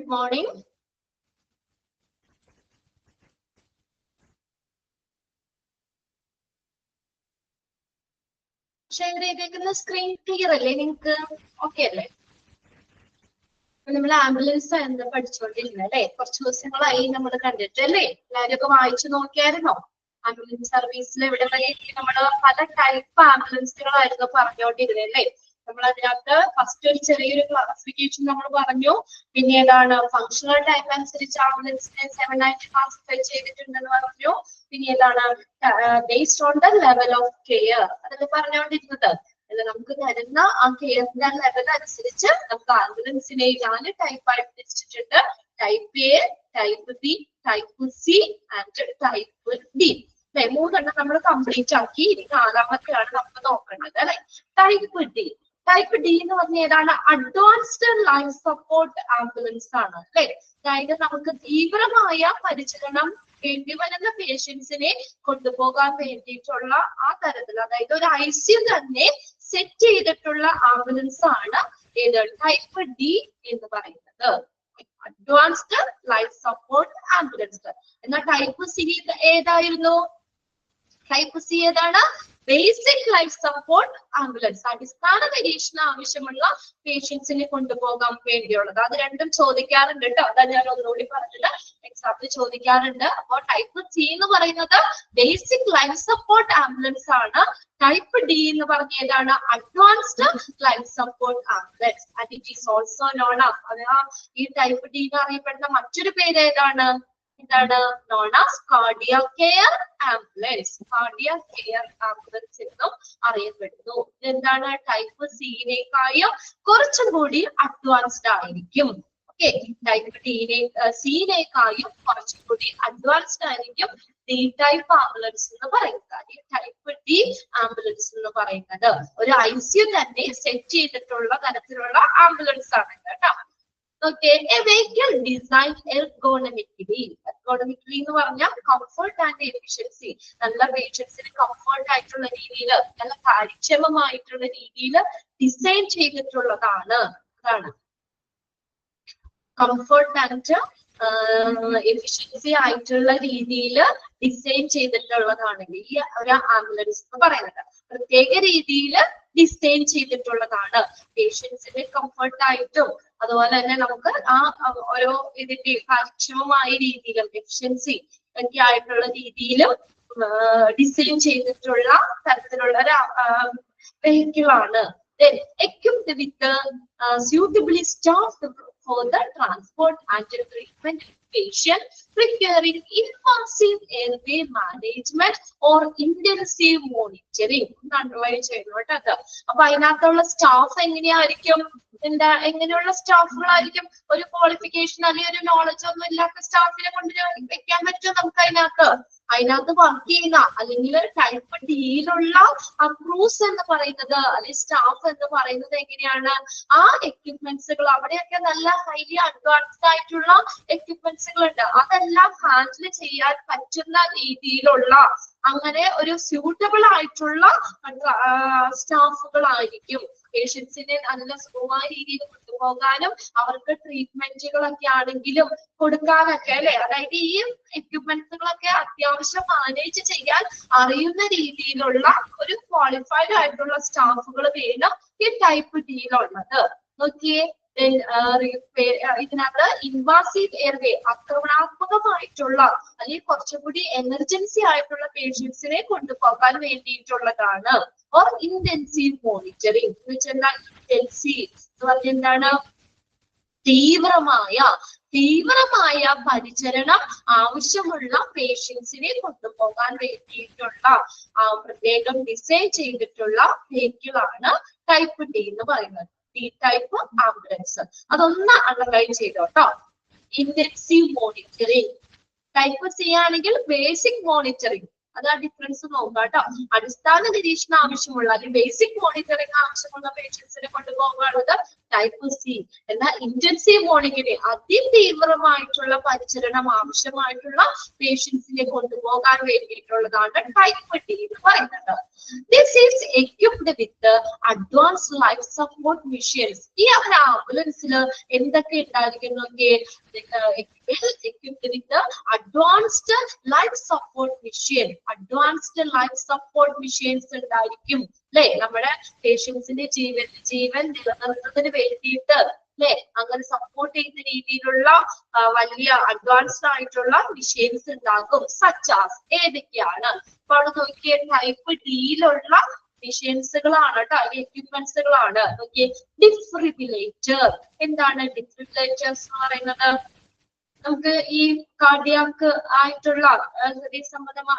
Good morning. Share ചെയ്തേക്കുന്ന screen clear അല്ലേ നിങ്ങൾക്ക്? ഓക്കെ അല്ലേ? നമ്മൾ ആംബുലൻസ് എന്താ പഠിച്ചുകൊണ്ടിരുന്നത് അല്ലെ? കുറച്ച് ദിവസങ്ങളായി നമ്മൾ കണ്ടിട്ട് അല്ലേ? എല്ലാവരും ഒക്കെ വായിച്ചു നോക്കിയായിരുന്നോ? ആംബുലൻസ് സർവീസിൽ ഇവിടെ നമ്മൾ പല ടൈപ്പ് ആംബുലൻസുകളായിരുന്നു പറഞ്ഞുകൊണ്ടിരുന്നത് അല്ലേ? നമ്മൾ അതിനകത്ത് ഫസ്റ്റ് ഒരു ചെറിയൊരു ക്ലാസിഫിക്കേഷൻ നമ്മൾ പറഞ്ഞു. പിന്നെ ഏതാണ് ഫങ്ഷണൽ ടൈപ്പ് അനുസരിച്ച് ആംബുലൻസിനെ 7 ആയിട്ട് ക്ലാസിഫൈ ചെയ്തിട്ടുണ്ടെന്ന് പറഞ്ഞു. പിന്നെ ഏതാണ് based on the level of care അതൊക്കെ പറഞ്ഞുകൊണ്ടിരുന്നത്. നമുക്ക് തരുന്ന ആ കെയറിന്റെ ലെവൽ അനുസരിച്ച് നമുക്ക് ആംബുലൻസിനെ 4 ടൈപ്പായിട്ട് തിരിച്ചിട്ടുണ്ട്. Type A, type B, type C and type D. അല്ലെ, 3 എണ്ണം നമ്മൾ കംപ്ലീറ്റ് ആക്കി. ഇനി 4ാമത്തെയാണ് നമുക്ക് നോക്കേണ്ടത് അല്ലെ. Type D. ടൈപ്പ് ഡി എന്ന് പറഞ്ഞ ഏതാണ് അഡ്വാൻസ്ഡ് ലൈഫ് സപ്പോർട്ട് ആംബുലൻസ് ആണ് അല്ലെ. അതായത് നമുക്ക് തീവ്രമായ പരിചരണം വേണ്ടിവരുന്ന പേഷ്യൻസിനെ കൊണ്ടുപോകാൻ വേണ്ടിയിട്ടുള്ള ആ തരത്തിൽ, അതായത് ഒരു ICU തന്നെ സെറ്റ് ചെയ്തിട്ടുള്ള ആംബുലൻസ് ആണ് ഏത് ടൈപ്പ് ഡി എന്ന് പറയുന്നത്. Advanced life support ambulance. എന്നാൽ ടൈപ്പ് സി ഏതായിരുന്നു? ടൈപ്പ് സി ഏതാണ്? Basic life support ambulance. അടിസ്ഥാന നിരീക്ഷണ ആവശ്യമുള്ള പേഷ്യൻസിനെ കൊണ്ടുപോകാൻ വേണ്ടിയുള്ളത്. അത് രണ്ടും ചോദിക്കാറുണ്ട് കേട്ടോ. അതാ ഞാൻ ഒന്നുകൂടി പറഞ്ഞിട്ട് എക്സാമ്പിൾ ചോദിക്കാറുണ്ട്. അപ്പോൾ ടൈപ്പ് സി എന്ന് പറയുന്നത് ബേസിക് ലൈഫ് സപ്പോർട്ട് ആംബുലൻസ് ആണ്. ടൈപ്പ് ഡി എന്ന് പറഞ്ഞ ഏതാണ്? Advanced life support ambulance. And it is also known as, ഈ ടൈപ്പ് ഡി എന്ന് അറിയപ്പെടുന്ന മറ്റൊരു പേര് ഏതാണ്? എന്താണ്? Known as cardiac care ambulance. Cardiac care ambulance എന്നും അറിയപ്പെടുന്നു. ഇതെന്താണ്? ടൈപ്പ് സിയിനേക്കായും കുറച്ചും കൂടി അഡ്വാൻസ്ഡ് ആയിരിക്കും. ഓക്കെ, ടൈപ്പ് സിയിനേക്കായും കുറച്ചും കൂടി അഡ്വാൻസ്ഡ് ആയിരിക്കും ഡി ടൈപ്പ് ആംബുലൻസ് എന്ന് പറയുന്നത്. ഈ ടൈപ്പ് ഡി ആംബുലൻസ് എന്ന് പറയുന്നത് ഒരു ICU തന്നെ സെറ്റ് ചെയ്തിട്ടുള്ള തരത്തിലുള്ള ആംബുലൻസ് ആണ് കേട്ടോ. Okay, a vehicle designed ergonomically. Ergonomically എന്ന് പറഞ്ഞാൽ കംഫർട്ട് ആൻഡ് എഫിഷ്യൻസി. നല്ല പേഷ്യൻസിന് കംഫർട്ട് ആയിട്ടുള്ള രീതിയിൽ, നല്ല കാര്യക്ഷമമായിട്ടുള്ള രീതിയിൽ ഡിസൈൻ ചെയ്തിട്ടുള്ളതാണ്. അതാണ് കംഫർട്ട് ആൻഡ് എഫിഷ്യൻസി ആയിട്ടുള്ള രീതിയിൽ ഡിസൈൻ ചെയ്തിട്ടുള്ളതാണ് ഈ ഒരു ആംബുലൻസ് എന്ന് പറയുന്നത്. പ്രത്യേക രീതിയിൽ ഡിസൈൻ ചെയ്തിട്ടുള്ളതാണ്. പേഷ്യൻസിന് കംഫർട്ടായിട്ടും അതുപോലെ തന്നെ നമുക്ക് ആ ഓരോ ഇതിന്റെ കാര്യക്ഷമമായ രീതിയിലും എഫിഷ്യൻസി ഒക്കെ ആയിട്ടുള്ള രീതിയിലും ഡിസൈൻ ചെയ്തിട്ടുള്ള തരത്തിലുള്ള ഒരു വെഹിക്കിൾ ആണ്. Equipped with suitably staffed for the transport and treatment of patients requiring invasive airway management or intensive monitoring. അപ്പൊ അതിനകത്തുള്ള സ്റ്റാഫ് എങ്ങനെയായിരിക്കും? എങ്ങനെയുള്ള സ്റ്റാഫുകളായിരിക്കും? ഒരു ക്വാളിഫിക്കേഷൻ അല്ലെങ്കിൽ ഒരു നോളജ് ഒന്നും ഇല്ലാത്ത സ്റ്റാഫിനെ കൊണ്ട് വെക്കാൻ പറ്റുമോ നമുക്ക് അതിനകത്ത് വർക്ക് ചെയ്യുന്ന അല്ലെങ്കിൽ ടൈപ്പ് ഡിയിലുള്ള ക്രൂസ് എന്ന് പറയുന്നത് അല്ലെങ്കിൽ സ്റ്റാഫ് എന്ന് പറയുന്നത് എങ്ങനെയാണ്? ആ എക്യുപ്മെന്റ്സുകൾ അവിടെയൊക്കെ നല്ല ഹൈലി അഡ്വാൻസ്ഡ് ആയിട്ടുള്ള എക്യുപ്മെന്റ്സുകൾ ഉണ്ട്. അതെല്ലാം ഹാൻഡിൽ ചെയ്യാൻ പറ്റുന്ന രീതിയിലുള്ള അങ്ങനെ ഒരു സ്യൂട്ടബിൾ ആയിട്ടുള്ള സ്റ്റാഫുകളായിരിക്കും പേഷ്യൻസിനെ നല്ല സുഖമായ രീതിയിൽ കൊണ്ടുപോകാനും അവർക്ക് ട്രീറ്റ്മെന്റുകളൊക്കെ ആണെങ്കിലും കൊടുക്കാനൊക്കെ അല്ലെ. അതായത് ഈ എക്യുപ്മെന്റ്സുകളൊക്കെ അത്യാവശ്യം മാനേജ് ചെയ്യാൻ അറിയുന്ന രീതിയിലുള്ള ഒരു ക്വാളിഫൈഡ് ആയിട്ടുള്ള സ്റ്റാഫുകൾ വേണം ഈ ടൈപ്പ് ഡിയിലുള്ളത്. നോക്കിയേ, ഇതിനകത്ത് ഇൻവാസീവ് എയർവേ ആക്രമണാത്മകമായിട്ടുള്ള അല്ലെങ്കിൽ കുറച്ചുകൂടി എമർജൻസി ആയിട്ടുള്ള പേഷ്യൻസിനെ കൊണ്ടുപോകാൻ വേണ്ടിയിട്ടുള്ളതാണ്. ഓർ ഇന്റൻസീവ് മോണിറ്ററിംഗ് എന്ന് വെച്ചാൽ ഇന്റൻസീവ് എന്ന് പറഞ്ഞാൽ എന്താണ്? തീവ്രമായ പരിചരണം ആവശ്യമുള്ള പേഷ്യൻസിനെ കൊണ്ടുപോകാൻ വേണ്ടിയിട്ടുള്ള പ്രത്യേകം ഡിസൈൻ ചെയ്തിട്ടുള്ള വെഹിക്കിൾ ആണ് ടൈപ്പ് ഡി എന്ന് പറയുന്നത്. D type ambulance. അതൊന്ന് അണ്ടർലൈൻ ചെയ്തോട്ടോ. Intensive monitoring. ടൈപ്പ് സി ആണെങ്കിൽ ബേസിക് മോണിറ്ററിംഗ്. അത് ആ ഡിഫറൻസ് നോക്കാം കേട്ടോ. അടിസ്ഥാന നിരീക്ഷണം ആവശ്യമുള്ള അല്ലെങ്കിൽ ബേസിക് മോണിറ്ററിംഗ് ആവശ്യമുള്ള പേഷ്യൻസിനെ കൊണ്ടുപോകാനുള്ളത് ടൈപ്പ് സി. എന്നാൽ ഇന്റൻസീവ് മോണിറ്ററിംഗ് അതിതീവ്രമായിട്ടുള്ള പരിചരണം ആവശ്യമായിട്ടുള്ള പേഷ്യൻസിനെ കൊണ്ടുപോകാൻ വേണ്ടിയിട്ടുള്ളതാണ് ടൈപ്പ് ഡി എന്ന് പറയുന്നത്. This is equipped with advanced life support machines. ഈ ഒരു ആംബുലൻസിൽ എന്തൊക്കെ ഉണ്ടായിരിക്കുന്നു? equipped with advanced life support machine. advanced life support machines ഉണ്ടായിരിക്കും അല്ലെ. നമ്മുടെ പേഷ്യൻസിന്റെ ജീവൻ നിലനിർത്തുന്നതിന് വേണ്ടിയിട്ട് അല്ലെ അങ്ങനെ സപ്പോർട്ട് ചെയ്യുന്ന രീതിയിലുള്ള വലിയ അഡ്വാൻസ്ഡ് ആയിട്ടുള്ള മെഷീൻസ് ഉണ്ടാകും. സച്ചാസ് ഏതൊക്കെയാണ്? അപ്പൊ അവിടെ നോക്കിയ ടൈപ്പ് ഡിയിലുള്ള മെഷീൻസുകളാണ് കേട്ടോ, എക്യുപ്മെന്റ്സുകളാണ്. നോക്കിയേ, ഡിഫ്രിബിലേറ്റർ. എന്താണ് ഡിഫ്രിബിലേറ്റേഴ്സ് എന്ന് പറയുന്നത്? നമുക്ക് ഈ കാർഡിയാക്ക് ആയിട്ടുള്ള ഹൃദയ സംബന്ധം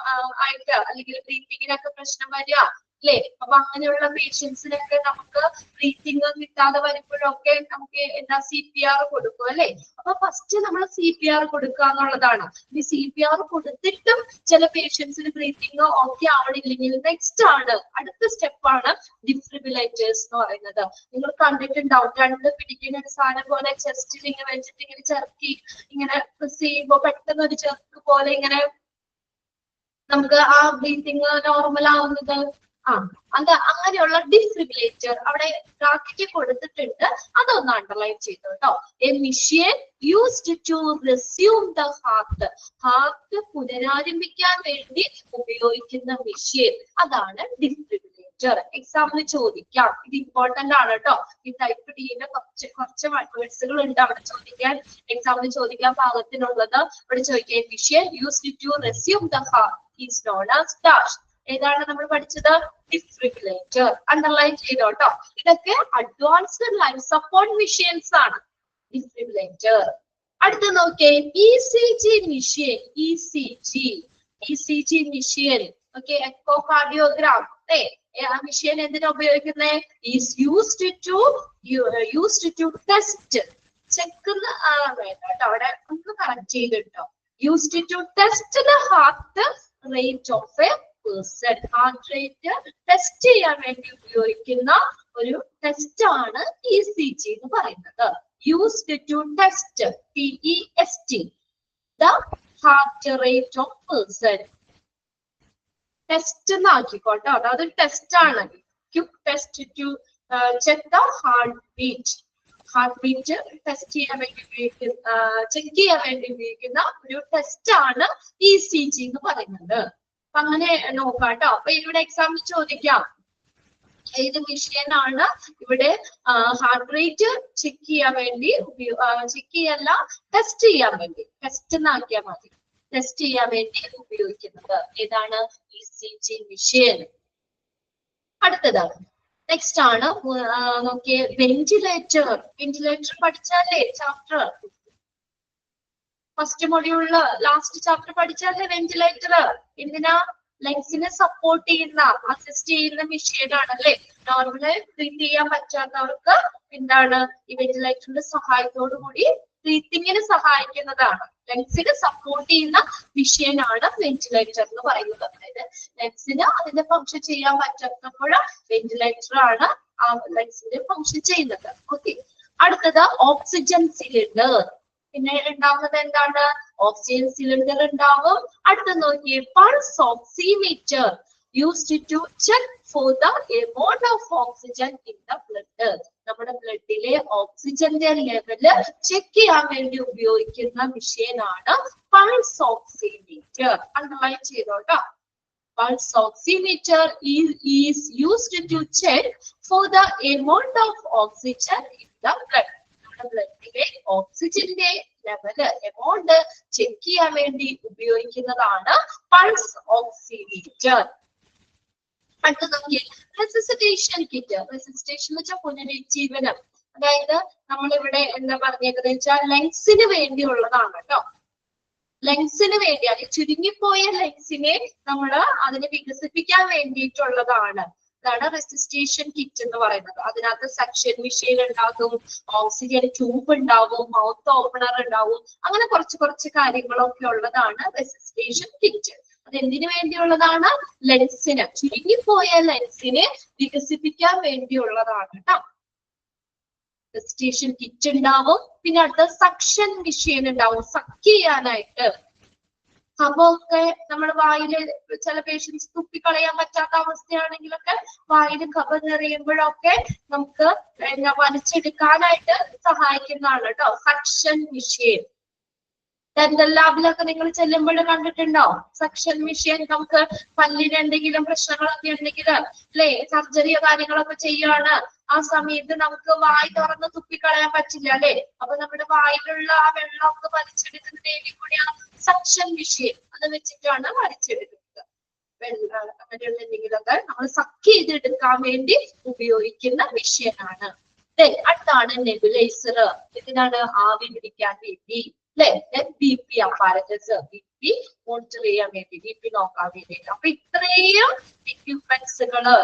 ആയിട്ട് അല്ലെങ്കിൽ ബ്രീത്തിങ്ങിനൊക്കെ പ്രശ്നം വരിക അല്ലെ. അപ്പൊ അങ്ങനെയുള്ള പേഷ്യൻസിനൊക്കെ നമുക്ക് ബ്രീത്തിങ് കിട്ടാതെ വരുമ്പോഴൊക്കെ നമുക്ക് എന്താ CPR കൊടുക്കും അല്ലെ. അപ്പൊ ഫസ്റ്റ് നമ്മൾ CPR കൊടുക്കുക എന്നുള്ളതാണ്. ഈ CPR കൊടുത്തിട്ടും ചില പേഷ്യൻസിന് ബ്രീത്തിങ് ഓക്കെ ആവണില്ലെങ്കിൽ നെക്സ്റ്റ് ആണ്, അടുത്ത സ്റ്റെപ്പാണ് ഡിഫ്രിബിലേറ്റേഴ്സ് എന്ന് പറയുന്നത്. നിങ്ങൾ കണ്ടിട്ടുണ്ടാവും, രണ്ട് പിടിക്കുന്ന ഒരു സാധനം പോലെ ചെസ്റ്റിൽ ഇങ്ങനെ വെച്ചിട്ട് ഇങ്ങനെ ചെറുക്കി ഇങ്ങനെ പ്രസ് ചെയ്യുമ്പോൾ പെട്ടെന്ന് ഒരു ചെറുക്ക് പോലെ ഇങ്ങനെ നമുക്ക് ആ ബ്രീത്തിങ് നോർമൽ ആവുന്നത്. അങ്ങനെയുള്ള ഡിഫ്രിബിലേറ്റർ അവിടെ ബ്രാക്കറ്റ് കൊടുത്തിട്ടുണ്ട്, അതൊന്ന് അണ്ടർലൈൻ ചെയ്തു കേട്ടോ. A machine used to resume the heart. Heart പുനരാരംഭിക്കാൻ വേണ്ടി ഉപയോഗിക്കുന്ന മെഷീൻ, അതാണ് ഡിഫ്രിബിലേറ്റർ. എക്സാമിന് ചോദിക്കാം, ഇത് ഇമ്പോർട്ടന്റ് ആണ് കേട്ടോ. ഈ ടൈപ്പ് ഡിന്റെ കുറച്ച് വേർഡ്സുകൾ ഉണ്ട് അവിടെ ചോദിക്കാൻ, എക്സാമിന് ചോദിക്കാൻ പാകത്തിനുള്ളത്. ഇവിടെ ചോദിക്കാൻ machine used to resume the heart is known as dash. ഏതാണ് നമ്മൾ പഠിച്ചത്? ഡിഫ്രിബിലേറ്റർ. അണ്ടർലൈൻ ചെയ്തോട്ടോ. ഇതൊക്കെ അഡ്വാൻസ്ഡ് ലൈഫ് സപ്പോർട്ട് മെഷീൻസ് ആണ് ഡിഫ്രിബിലേറ്റർ. അടുത്ത നോക്കിയേ, ECG machine. ECG machine okay, echo cardiogram അല്ലേ. ആ മെഷീൻ എന്തിനാ ഉപയോഗിക്കുന്നത്? Is used to test. Check വേണ്ട കേട്ടോ, അവിടെ ഒന്ന് കറക്റ്റ് ചെയ്തിട്ടോ. Used to test the heart rate of a person. Heart rate test ചെയ്യാൻ വേണ്ടി ഉപയോഗിക്കുന്ന ഒരു ടെസ്റ്റ് ആണ് ECG എന്ന് പറയുന്നത്. Used to test, TEST, the heart rate of person. Test എന്നാക്കിക്കോട്ടോ, അതൊരു ടെസ്റ്റ് ആണ്. Test to check the heart beat. Heart beat test ചെയ്യാൻ വേണ്ടി ചെക്ക് ചെയ്യാൻ വേണ്ടി ഉപയോഗിക്കുന്ന ഒരു ടെസ്റ്റ് ആണ് ECG എന്ന് പറയുന്നത്. അങ്ങനെ നോക്കാട്ടോ. അപ്പൊ ഇവിടെ എക്സാമ്പിൾ ചോദിക്കാം, ഏത് മെഷീൻ ആണ് ഇവിടെ ഹാർട്ട് റേറ്റ് ചെക്ക് ചെയ്യാൻ വേണ്ടി ചെക്ക് ചെയ്യല്ല ടെസ്റ്റ് ചെയ്യാൻ വേണ്ടി, ടെസ്റ്റ് എന്നാക്കിയാൽ മതി, ടെസ്റ്റ് ചെയ്യാൻ വേണ്ടി ഉപയോഗിക്കുന്നത് ഏതാണ്? ECG machine. അടുത്തതാണ് നെക്സ്റ്റ് ആണ് നോക്കിയേ, വെന്റിലേറ്റർ. വെന്റിലേറ്റർ പഠിച്ചാലേ ചാപ്റ്റർ ഫസ്റ്റ് മൊഡ്യൂളില് ലാസ്റ്റ് ചാപ്റ്റർ പഠിച്ചാലേ വെന്റിലേറ്റർ. എന്തിനാ? ലങ്സിനെ സപ്പോർട്ട് ചെയ്യുന്ന, അസിസ്റ്റ് ചെയ്യുന്ന മെഷീൻ ആണല്ലേ. നോർമല് ബ്രീത്ത് ചെയ്യാൻ പറ്റാത്തവർക്ക് എന്താണ് ഈ വെന്റിലേറ്ററിന്റെ സഹായത്തോടു കൂടി ബ്രീത്തിങ്ങിന് സഹായിക്കുന്നതാണ്. ലങ്സിനെ സപ്പോർട്ട് ചെയ്യുന്ന മെഷീൻ ആണ് വെന്റിലേറ്റർ എന്ന് പറയുന്നത്. അതായത് ലങ്സിന് അതിന്റെ ഫംഗ്ഷൻ ചെയ്യാൻ പറ്റാത്തപ്പോൾ വെന്റിലേറ്റർ ആണ് ആ ലങ്സിന്റെ ഫംഗ്ഷൻ ചെയ്യുന്നത്. ഓക്കെ, അടുത്തത് ഓക്സിജൻ സിലിണ്ടർ. പിന്നെ ഉണ്ടാവുന്നത് എന്താണ്? ഓക്സിജൻ സിലിണ്ടർ ഉണ്ടാവും. അടുത്ത നോക്കിയേ, pulse oximeter used to check for the amount of oxygen in the blood. നമ്മുടെ ബ്ലഡിലെ ഓക്സിജന്റെ ലെവല് ചെക്ക് ചെയ്യാൻ വേണ്ടി ഉപയോഗിക്കുന്ന മെഷീൻ ആണ് പൾസ് ഓക്സിമീറ്റർ. അണ്ടർലൈൻ ചെയ്തോട്ടോ. Pulse oximeter is used to check for the amount of oxygen in the blood. ബ്ലഡിലെ ഓക്സിജന്റെ level amount check ചെയ്യാൻ വേണ്ടി ഉപയോഗിക്കുന്നതാണ് പൾസ് ഓക്സിമീറ്റർ. അടുത്ത നോക്കിയേ, റെസിസിറ്റേഷൻ കിറ്റ്. റെസിസിറ്റേഷൻ എന്ന് വെച്ചാൽ പുനരുജ്ജീവനം. അതായത് നമ്മളിവിടെ എന്താ പറഞ്ഞേക്കുന്നത് വെച്ചാൽ ലങ്സിന് വേണ്ടിയുള്ളതാണ് കേട്ടോ. ലങ്സിന് വേണ്ടി, അത് ചുരുങ്ങിപ്പോയ ലങ്സിനെ നമ്മൾ അതിനെ വികസിപ്പിക്കാൻ വേണ്ടിയിട്ടുള്ളതാണ്. അതാണ് റെസിസ്റ്റേഷൻ കിറ്റ് എന്ന് പറയുന്നത്. അതിനകത്ത് സക്ഷൻ മെഷീൻ ഉണ്ടാകും, ഓക്സിജൻ ട്യൂബ് ഉണ്ടാവും, മൗത്ത് ഓപ്പണർ ഉണ്ടാവും, അങ്ങനെ കുറച്ച് കാര്യങ്ങളൊക്കെ ഉള്ളതാണ് റെസിസ്റ്റേഷൻ കിറ്റ്. അത് എന്തിനു വേണ്ടിയുള്ളതാണ്? ലെൻസിന്, ചുരുങ്ങിപ്പോയ ലെൻസിനെ വികസിപ്പിക്കാൻ വേണ്ടിയുള്ളതാണ് കേട്ടോ. റെസിസ്റ്റേഷൻ കിറ്റ് ഉണ്ടാവും. പിന്നെ അടുത്ത സക്ഷൻ മെഷീൻ ഉണ്ടാവും, സക്ക് ചെയ്യാനായിട്ട്. കഫമൊക്കെ നമ്മുടെ വായില് ചില പേഷ്യൻസ് തുപ്പിക്കളയാൻ പറ്റാത്ത അവസ്ഥയാണെങ്കിലൊക്കെ വായില് കഫം നിറയുമ്പോഴൊക്കെ നമുക്ക് വലിച്ചെടുക്കാനായിട്ട് സഹായിക്കുന്നതാണ് കേട്ടോ സക്ഷൻ മെഷീൻ. ഡെന്റൽ ലാബിലൊക്കെ നിങ്ങൾ ചെല്ലുമ്പോൾ കണ്ടിട്ടുണ്ടോ സക്ഷൻ മെഷീൻ? നമുക്ക് പല്ലിന് എന്തെങ്കിലും പ്രശ്നങ്ങളൊക്കെ ഉണ്ടെങ്കിൽ അല്ലെ, സർജറിയോ കാര്യങ്ങളൊക്കെ ചെയ്യുകയാണ്, ആ സമയത്ത് നമുക്ക് വായി തുറന്ന് തുപ്പിക്കളയാൻ പറ്റില്ല അല്ലെ. അപ്പൊ നമ്മുടെ വായിലുള്ള ആ വെള്ളമൊക്കെ വലിച്ചെടുക്കുന്നതിന് കൂടിയാണ് സക്ഷൻ മെഷീൻ. അത് വെച്ചിട്ടാണ് വലിച്ചെടുക്കുന്നത്. വെള്ളം അങ്ങനെയുള്ള എന്തെങ്കിലുമൊക്കെ നമ്മൾ സക്ക് ചെയ്തെടുക്കാൻ വേണ്ടി ഉപയോഗിക്കുന്ന മെഷീനാണ്. അടുത്താണ് നെബുലൈസർ. ഇതിനാണ് ആവി പിടിക്കാൻ വേണ്ടി അല്ലെ. BP അപ്പാരറ്റസ്, BP മോണിറ്റർ ചെയ്യാൻ വേണ്ടി, BP നോക്കാൻ വേണ്ടിയിട്ട്. അപ്പൊ ഇത്രയും എക്യുപ്മെന്റ്സുകള്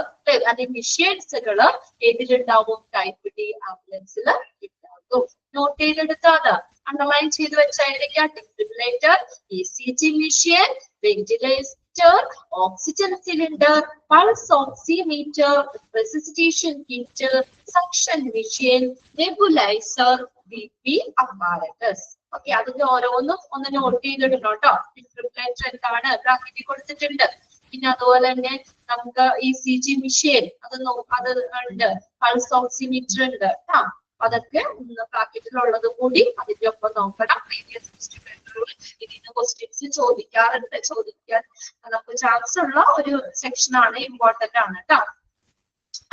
അല്ലെങ്കിൽ മെഷീൻസുകള് ഏതിലുണ്ടാവും? ടൈപ്പ് D ആംബുലൻസിൽ ഉണ്ടാകും. നോട്ട് ചെയ്തെടുത്താത്, അണ്ടർലൈൻ ചെയ്ത് വെച്ചായിരിക്കാം. Defibrillator, ECG machine, ventilator, oxygen cylinder, pulse oximeter, resuscitation kit, suction machine, nebuliser, BP apparatus. Okay, അതിന്റെ ഓരോന്നും ഒന്ന് നോട്ട് ചെയ്തിടണം കേട്ടോ. ഡിഫിബ്രിലേറ്റർ എന്താണ് ബ്രാക്കറ്റിൽ കൊടുത്തിട്ടുണ്ട്. പിന്നെ അതുപോലെ തന്നെ നമുക്ക് ECG മെഷീൻ അത് ഉണ്ട്, പൾസ് ഓക്സിമീറ്റർ ഉണ്ട് കേട്ടോ. അതൊക്കെ ബ്രാക്കറ്റിലുള്ളത് കൂടി അതിന്റെ ഒപ്പം നോക്കണം. പ്രീവിയസ് ക്വസ്റ്റ്യൻ പേപ്പറിൽ ഇതിന് ക്വസ്റ്റ്യൻസ് ചോദിക്കാൻ നമുക്ക് ചാൻസ് ഉള്ള ഒരു സെക്ഷൻ ആണ്, ഇമ്പോർട്ടന്റ് ആണ് കേട്ടോ.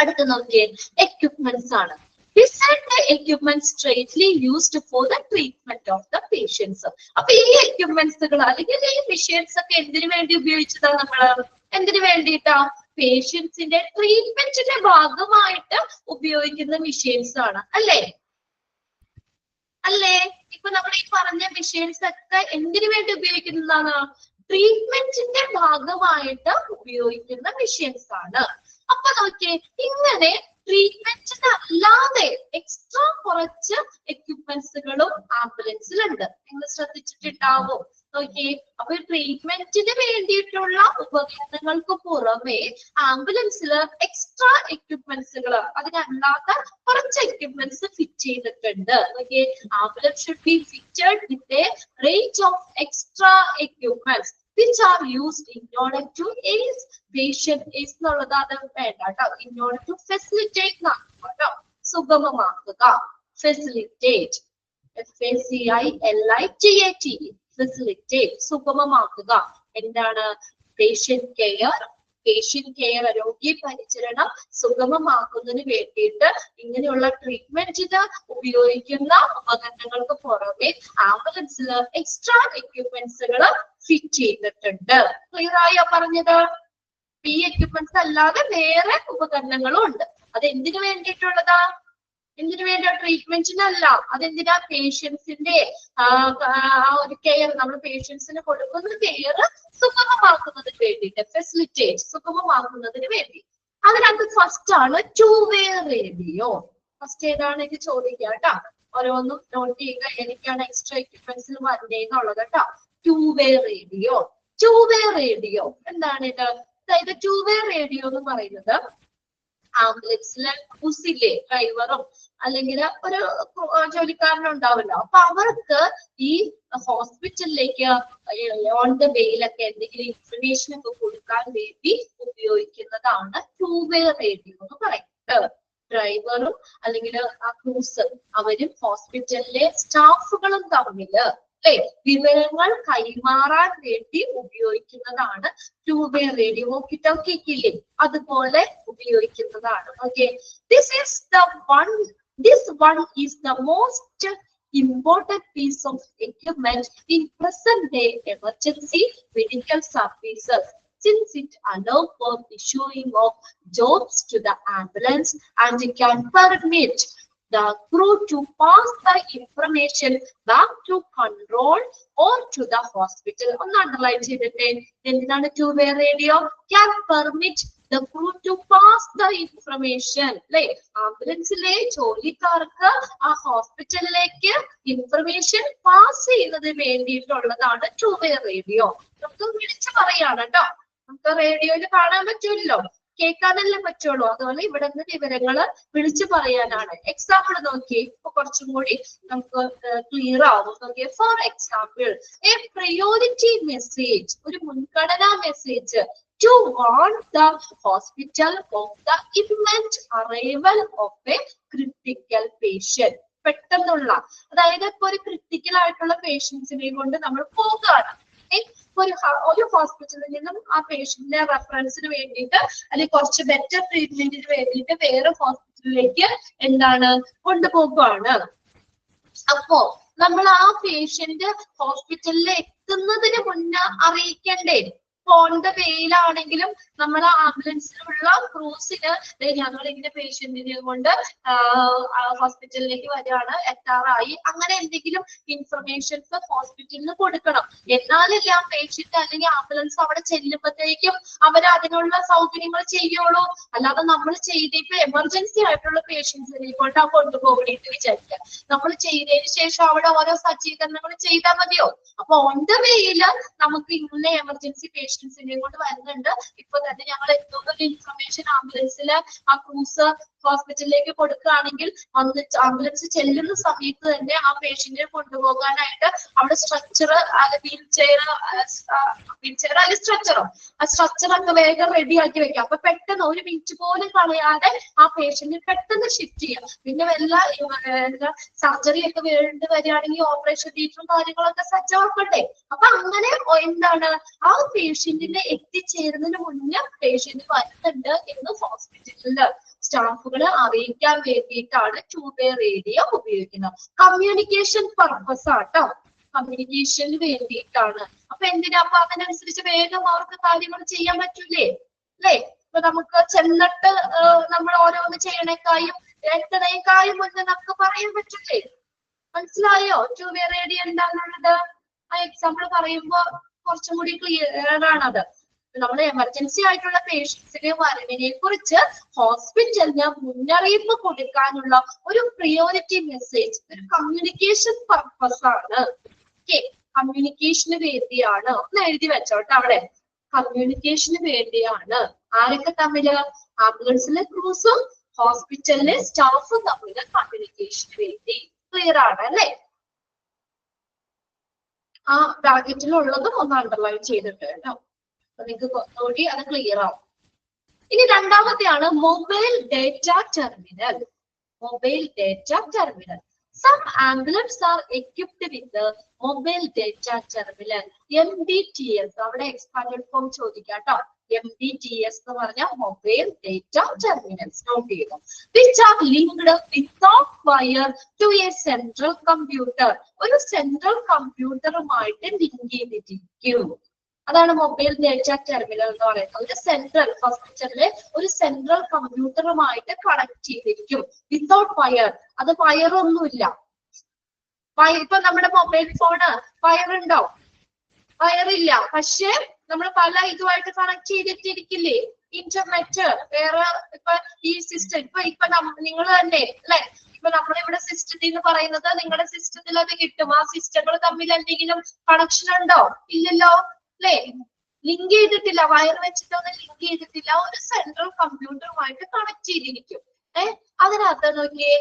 അടുത്ത് നോക്കിയേ, എക്യുപ്മെന്റ്സ് ആണ്. Beside the equipment straightly used for the treatment of the patients. അപ്പൊ ഈ എക്യുപ്മെന്റ്സുകൾ അല്ലെങ്കിൽ ഈ മെഷീൻസ് ഒക്കെ എന്തിനു വേണ്ടി ഉപയോഗിച്ചതാ നമ്മള്? എന്തിനു വേണ്ടിയിട്ടാ? പേഷ്യൻസിന്റെ ട്രീറ്റ്മെന്റിന്റെ ഭാഗമായിട്ട് ഉപയോഗിക്കുന്ന മെഷീൻസ് ആണ് അല്ലേ? ഇപ്പൊ നമ്മൾ ഈ പറഞ്ഞ മെഷീൻസ് ഒക്കെ എന്തിനു വേണ്ടി ഉപയോഗിക്കുന്നതാണ്? ട്രീറ്റ്മെന്റിന്റെ ഭാഗമായിട്ട് ഉപയോഗിക്കുന്ന മെഷീൻസ് ആണ്. അപ്പൊ നോക്കിയേ, ഇങ്ങനെ ട്രീറ്റ്മെന്റിന് അല്ലാതെ എക്സ്ട്രാ കുറച്ച് എക്യുപ്മെന്റ്സുകളും ആംബുലൻസിലുണ്ട്. നിങ്ങൾ ശ്രദ്ധിച്ചിട്ടുണ്ടാവും. നോക്കിയേ, അപ്പൊ ട്രീറ്റ്മെന്റിന് വേണ്ടിയിട്ടുള്ള ഉപകരണങ്ങൾക്ക് പുറമെ ആംബുലൻസിൽ എക്സ്ട്രാ എക്യുപ്മെന്റ്സുകൾ, അതിനല്ലാത്ത കുറച്ച് എക്യുപ്മെന്റ്സ് ഫിറ്റ് ചെയ്തിട്ടുണ്ട്. നോക്കിയേ, ambulance should be fitted with a range of extra equipments which are used in order to aid patient എന്നുള്ളതാണ് വേണ്ട കേട്ടോ. In order to facilitate കേട്ടോ, സുഗമമാക്കുക. Facilitate, FACILITATE, facilitate, സുഗമമാക്കുക. എന്താണ്? പേഷ്യന്റ് കെയർ, രോഗി പരിചരണം സുഗമമാക്കുന്നതിന് വേണ്ടിയിട്ട് ഇങ്ങനെയുള്ള ട്രീറ്റ്മെന്റിന് ഉപയോഗിക്കുന്ന ഉപകരണങ്ങൾക്ക് പുറമെ ആംബുലൻസിൽ എക്സ്ട്രാ എക്യുപ്മെന്റ്സുകൾ ഫിറ്റ് ചെയ്തിട്ടുണ്ട്. ക്ലിയർ ആയോ പറഞ്ഞത്? ഈ എക്യുപ്മെന്റ്സ് അല്ലാതെ വേറെ ഉപകരണങ്ങളും ഉണ്ട്. അത് എന്തിനു വേണ്ടിയിട്ടുള്ളതാ? എന്തിനു വേണ്ടിയ? ട്രീറ്റ്മെന്റിനല്ല. അതെന്തിനാ? പേഷ്യൻസിന്റെ ഒരു കെയർ, നമ്മൾ പേഷ്യൻസിന് കൊടുക്കുന്ന കെയർ സുഗമമാക്കുന്നതിന് വേണ്ടിയിട്ട്, ഫെസിലിറ്റേറ്റ്, സുഗമമാക്കുന്നതിന് വേണ്ടി. അതിനകത്ത് ഫസ്റ്റ് ആണ് ടു വേ റേഡിയോ. ഫസ്റ്റ് ഏതാണ് ഇത് ചോദിക്കുക കേട്ടോ. ഓരോന്നും നോട്ട് ചെയ്യുക, എനിക്കാണ് എക്സ്ട്രാ എക്യുപ്മെന്റ്സിൽ വന്നേന്നുള്ളത് കേട്ടോ. To way radio. To way radio എന്താണ് ഇത്? അതായത് ടു വേ റേഡിയോ എന്ന് പറയുന്നത് ആംബുലൻസിലെ ബുസിലെ ഡ്രൈവറും അല്ലെങ്കിൽ ഒരു ജോലിക്കാരനും ഉണ്ടാവില്ല. അപ്പൊ അവർക്ക് ഈ ഹോസ്പിറ്റലിലേക്ക് ഓൺ ദ വേയിലൊക്കെ എന്തെങ്കിലും ഇൻഫർമേഷൻ ഒക്കെ കൊടുക്കാൻ വേണ്ടി ഉപയോഗിക്കുന്നതാണ് ടു വേ റേഡിയോ എന്ന് പറയുന്നത്. ഡ്രൈവറും അല്ലെങ്കിൽ ആ ക്രൂസ് അവരും ഹോസ്പിറ്റലിലെ സ്റ്റാഫുകളും തമ്മില് വിവരങ്ങൾ കൈമാറാൻ വേണ്ടി ഉപയോഗിക്കുന്നതാണ് ടു വേ റേഡിയോ. വോക്കി-ടോക്കിക്കില്ലേ, അതുപോലെ ഉപയോഗിക്കുന്നതാണ്. Okay, this one is the most important piece of equipment in present day emergency medical services, since it allows for issuing of jobs to the ambulance and can permit the crew to pass the information back to control or to the hospital. ഒന്ന് underline ചെയ്തിട്ട്, എന്തിനാണ് to way radio? Can permit the crew to pass the information. അല്ലെ, ആംബുലൻസിലെ ജോലിക്കാർക്ക് ആ ഹോസ്പിറ്റലിലേക്ക് information pass ചെയ്യുന്നതിന് വേണ്ടിയിട്ടുള്ളതാണ് to way radio. നമുക്ക് വിളിച്ചു പറയാണ് കേട്ടോ, നമുക്ക് റേഡിയോയിൽ കാണാൻ പറ്റൂല്ലോ, കേൾക്കാനല്ലേ പറ്റുള്ളൂ. അതുപോലെ ഇവിടെ നിന്ന് വിവരങ്ങള് വിളിച്ചു പറയാനാണ്. എക്സാമ്പിൾ നോക്കി, ഇപ്പൊ കുറച്ചും കൂടി നമുക്ക് ക്ലിയർ ആവും. നോക്കിയേ, for example, A priority message, ഒരു മുൻഗണനാ message to warn the hospital of the imminent arrival of a critical patient. പെട്ടെന്നുള്ള, അതായത് ഇപ്പൊ ഒരു ക്രിട്ടിക്കൽ ആയിട്ടുള്ള പേഷ്യൻസിനെ കൊണ്ട് നമ്മൾ പോകുകയാണ്. ഒരു ഹോസ്പിറ്റലിൽ നിന്നും ആ പേഷ്യന്റിന്റെ റെഫറൻസിന് വേണ്ടിയിട്ട് അല്ലെങ്കിൽ കുറച്ച് ബെറ്റർ ട്രീറ്റ്മെന്റിന് വേണ്ടിയിട്ട് വേറെ ഹോസ്പിറ്റലിലേക്ക് എന്താണ് കൊണ്ടുപോകുകയാണ്. അപ്പോ നമ്മൾ ആ പേഷ്യന്റ് ഹോസ്പിറ്റലിൽ എത്തുന്നതിന് മുന്നേ അറിയിക്കണ്ടേ? ഓൺ ദ വേയിലാണെങ്കിലും നമ്മൾ ആംബുലൻസിലുള്ള ക്രൂസിന് ഞങ്ങളിങ്ങനെ പേഷ്യന്റിനെ കൊണ്ട് ഹോസ്പിറ്റലിലേക്ക് വരികയാണ്, എത്താറായി, അങ്ങനെ എന്തെങ്കിലും ഇൻഫർമേഷൻസ് ഹോസ്പിറ്റലിന് കൊടുക്കണം. എന്നാലല്ലേ ആ പേഷ്യന്റ് അല്ലെങ്കിൽ ആംബുലൻസ് അവിടെ ചെല്ലുമ്പോഴത്തേക്കും അവർ അതിനുള്ള സൗകര്യങ്ങൾ ചെയ്യുള്ളൂ. അല്ലാതെ നമ്മൾ ചെയ്തിപ്പോ എമർജൻസി ആയിട്ടുള്ള പേഷ്യൻസിനെ കൊണ്ട് കൊണ്ടുപോകണേന്ന് വിചാരിക്കുക, നമ്മൾ ചെയ്തതിന് ശേഷം അവിടെ ഓരോ സജ്ജീകരണങ്ങൾ ചെയ്താൽ മതിയോ? അപ്പൊ ഓൺ ദ വേയില് നമുക്ക് ഇന്ന എമർജൻസി പേഷ്യൻസിനെ കൊണ്ട് വരുന്നുണ്ട്, ഇപ്പൊ തന്നെ ഞങ്ങൾ എത്തുന്ന ഇൻഫർമേഷൻ ആംബുലൻസില് ആ ക്രൂസ് ഹോസ്പിറ്റലിലേക്ക് കൊടുക്കുകയാണെങ്കിൽ ആംബുലൻസ് ചെല്ലുന്ന സമയത്ത് തന്നെ ആ പേഷ്യന്റിനെ കൊണ്ടുപോകാനായിട്ട് അവിടെ സ്ട്രക്ചർ, വീൽ ചെയർ അല്ലെങ്കിൽ സ്ട്രക്ചറോ, ആ സ്ട്രക്ചറൊക്കെ വേഗം റെഡി ആക്കി വെക്കാം. അപ്പൊ പെട്ടെന്ന് ഒരു മിനിറ്റ് പോലും കളയാതെ ആ പേഷ്യന്റിനെ പെട്ടെന്ന് ഷിഫ്റ്റ് ചെയ്യാം. പിന്നെ വല്ല സർജറി ഒക്കെ വേണ്ടി വരികയാണെങ്കിൽ ഓപ്പറേഷൻ തിയേറ്ററും കാര്യങ്ങളൊക്കെ സജ്ജമാക്കട്ടെ. അപ്പൊ അങ്ങനെ എന്താണ്, ആ പേഷ്യന്റിനെ എത്തിച്ചേരുന്നതിന് മുന്നേ പേഷ്യന്റ് വരുന്നുണ്ട് എന്ന് ഹോസ്പിറ്റലില് സ്റ്റാഫുകളെ അറിയിക്കാൻ വേണ്ടിയിട്ടാണ് ടു വേ റേഡിയോ ഉപയോഗിക്കുന്നത്. കമ്മ്യൂണിക്കേഷൻ പർപ്പസ് ആട്ടോ, കമ്മ്യൂണിക്കേഷന് വേണ്ടിയിട്ടാണ്. അപ്പൊ എന്തിനാ, അപ്പൊ അതിനനുസരിച്ച് വേഗം അവർക്ക് കാര്യങ്ങൾ ചെയ്യാൻ പറ്റൂലേ? അല്ലേ, ഇപ്പൊ നമുക്ക് ചെന്നിട്ട് നമ്മൾ ഓരോന്ന് ചെയ്യണേക്കായും എത്തണേക്കായും മുന്നേ നമുക്ക് പറയാൻ പറ്റില്ലേ? മനസ്സിലായോ ടു വേ റേഡിയോ എന്താണെന്നുള്ളത്? ആ എക്സാമ്പിൾ പറയുമ്പോ കുറച്ചും കൂടി ക്ലിയർ ആണത്. നമ്മൾ എമർജൻസി ആയിട്ടുള്ള പേഷ്യൻസിന്റെ വരവിനെ കുറിച്ച് ഹോസ്പിറ്റലിന് മുന്നറിയിപ്പ് കൊടുക്കാനുള്ള ഒരു പ്രിയോറിറ്റി മെസ്സേജ്, ഒരു കമ്മ്യൂണിക്കേഷൻ പർപ്പസ് ആണ്. ഓക്കെ, കമ്മ്യൂണിക്കേഷന് വേണ്ടിയാണ്. ഒന്ന് എഴുതി വെച്ചോട്ടെ അവിടെ, കമ്മ്യൂണിക്കേഷന് വേണ്ടിയാണ്. ആരൊക്കെ തമ്മില്? ആംബുലൻസിലെ ക്രൂസും ഹോസ്പിറ്റലിലെ സ്റ്റാഫും തമ്മില് കമ്മ്യൂണിക്കേഷന് വേണ്ടി. ക്ലിയർ ആണ് അല്ലെ? ആ ബ്രാക്കറ്റിലുള്ളതും ഒന്ന് അണ്ടർലൈൻ ചെയ്തിട്ട് കേട്ടോ, നിങ്ങൾക്ക് ഒന്നുകൂടി അത് ക്ലിയർ ആവും. ഇനി രണ്ടാമത്തെയാണ് mobile data terminal. Mobile data terminal. Some ambulances are equipped with the mobile data terminal, MDTS. അവിടെ എക്സ്പാൻഡഡ് ഫോം ചോദിക്കാം കേട്ടോ. MDTS എന്ന് പറഞ്ഞാൽ മൊബൈൽ ഡേറ്റ ടെർമിനൽസ്. നോട്ട് ചെയ്യുക. Which are linked without wire to a central computer. ഒരു central കമ്പ്യൂട്ടറുമായിട്ട് link ചെയ്തിരിക്കും. അതാണ് mobile data terminal എന്ന് പറയുന്നത്. ഒരു സെൻട്രൽ ഹോസ്പിറ്റലിലെ ഒരു സെൻട്രൽ കമ്പ്യൂട്ടറുമായിട്ട് കണക്ട് ചെയ്തിരിക്കും. വിത്തൗട്ട് വയർ, അത് വയറൊന്നുമില്ല. ഇപ്പൊ നമ്മുടെ മൊബൈൽ ഫോണ് വയറുണ്ടോ? വയറില്ല. പക്ഷെ നമ്മൾ പല ഇതുമായിട്ട് കണക്ട് ചെയ്തിട്ടിരിക്കില്ലേ? ഇന്റർനെറ്റ്, വേറെ ഇപ്പൊ ഈ സിസ്റ്റം, ഇപ്പൊ നിങ്ങൾ തന്നെ അല്ലെ, ഇപ്പൊ നമ്മളിവിടെ സിസ്റ്റത്തിൽ എന്ന് പറയുന്നത് നിങ്ങളുടെ സിസ്റ്റത്തിൽ അത് കിട്ടും. ആ സിസ്റ്റങ്ങൾ തമ്മിൽ എന്തെങ്കിലും കണക്ഷൻ ഉണ്ടോ? ഇല്ലല്ലോ അല്ലെ, ലിങ്ക് ചെയ്തിട്ടില്ല, വയർ വെച്ചിട്ടൊന്നും ലിങ്ക് ചെയ്തിട്ടില്ല. ഒരു സെൻട്രൽ കമ്പ്യൂട്ടറുമായിട്ട് കണക്ട് ചെയ്തിരിക്കും. അതിനകത്ത് നോക്കിയേ,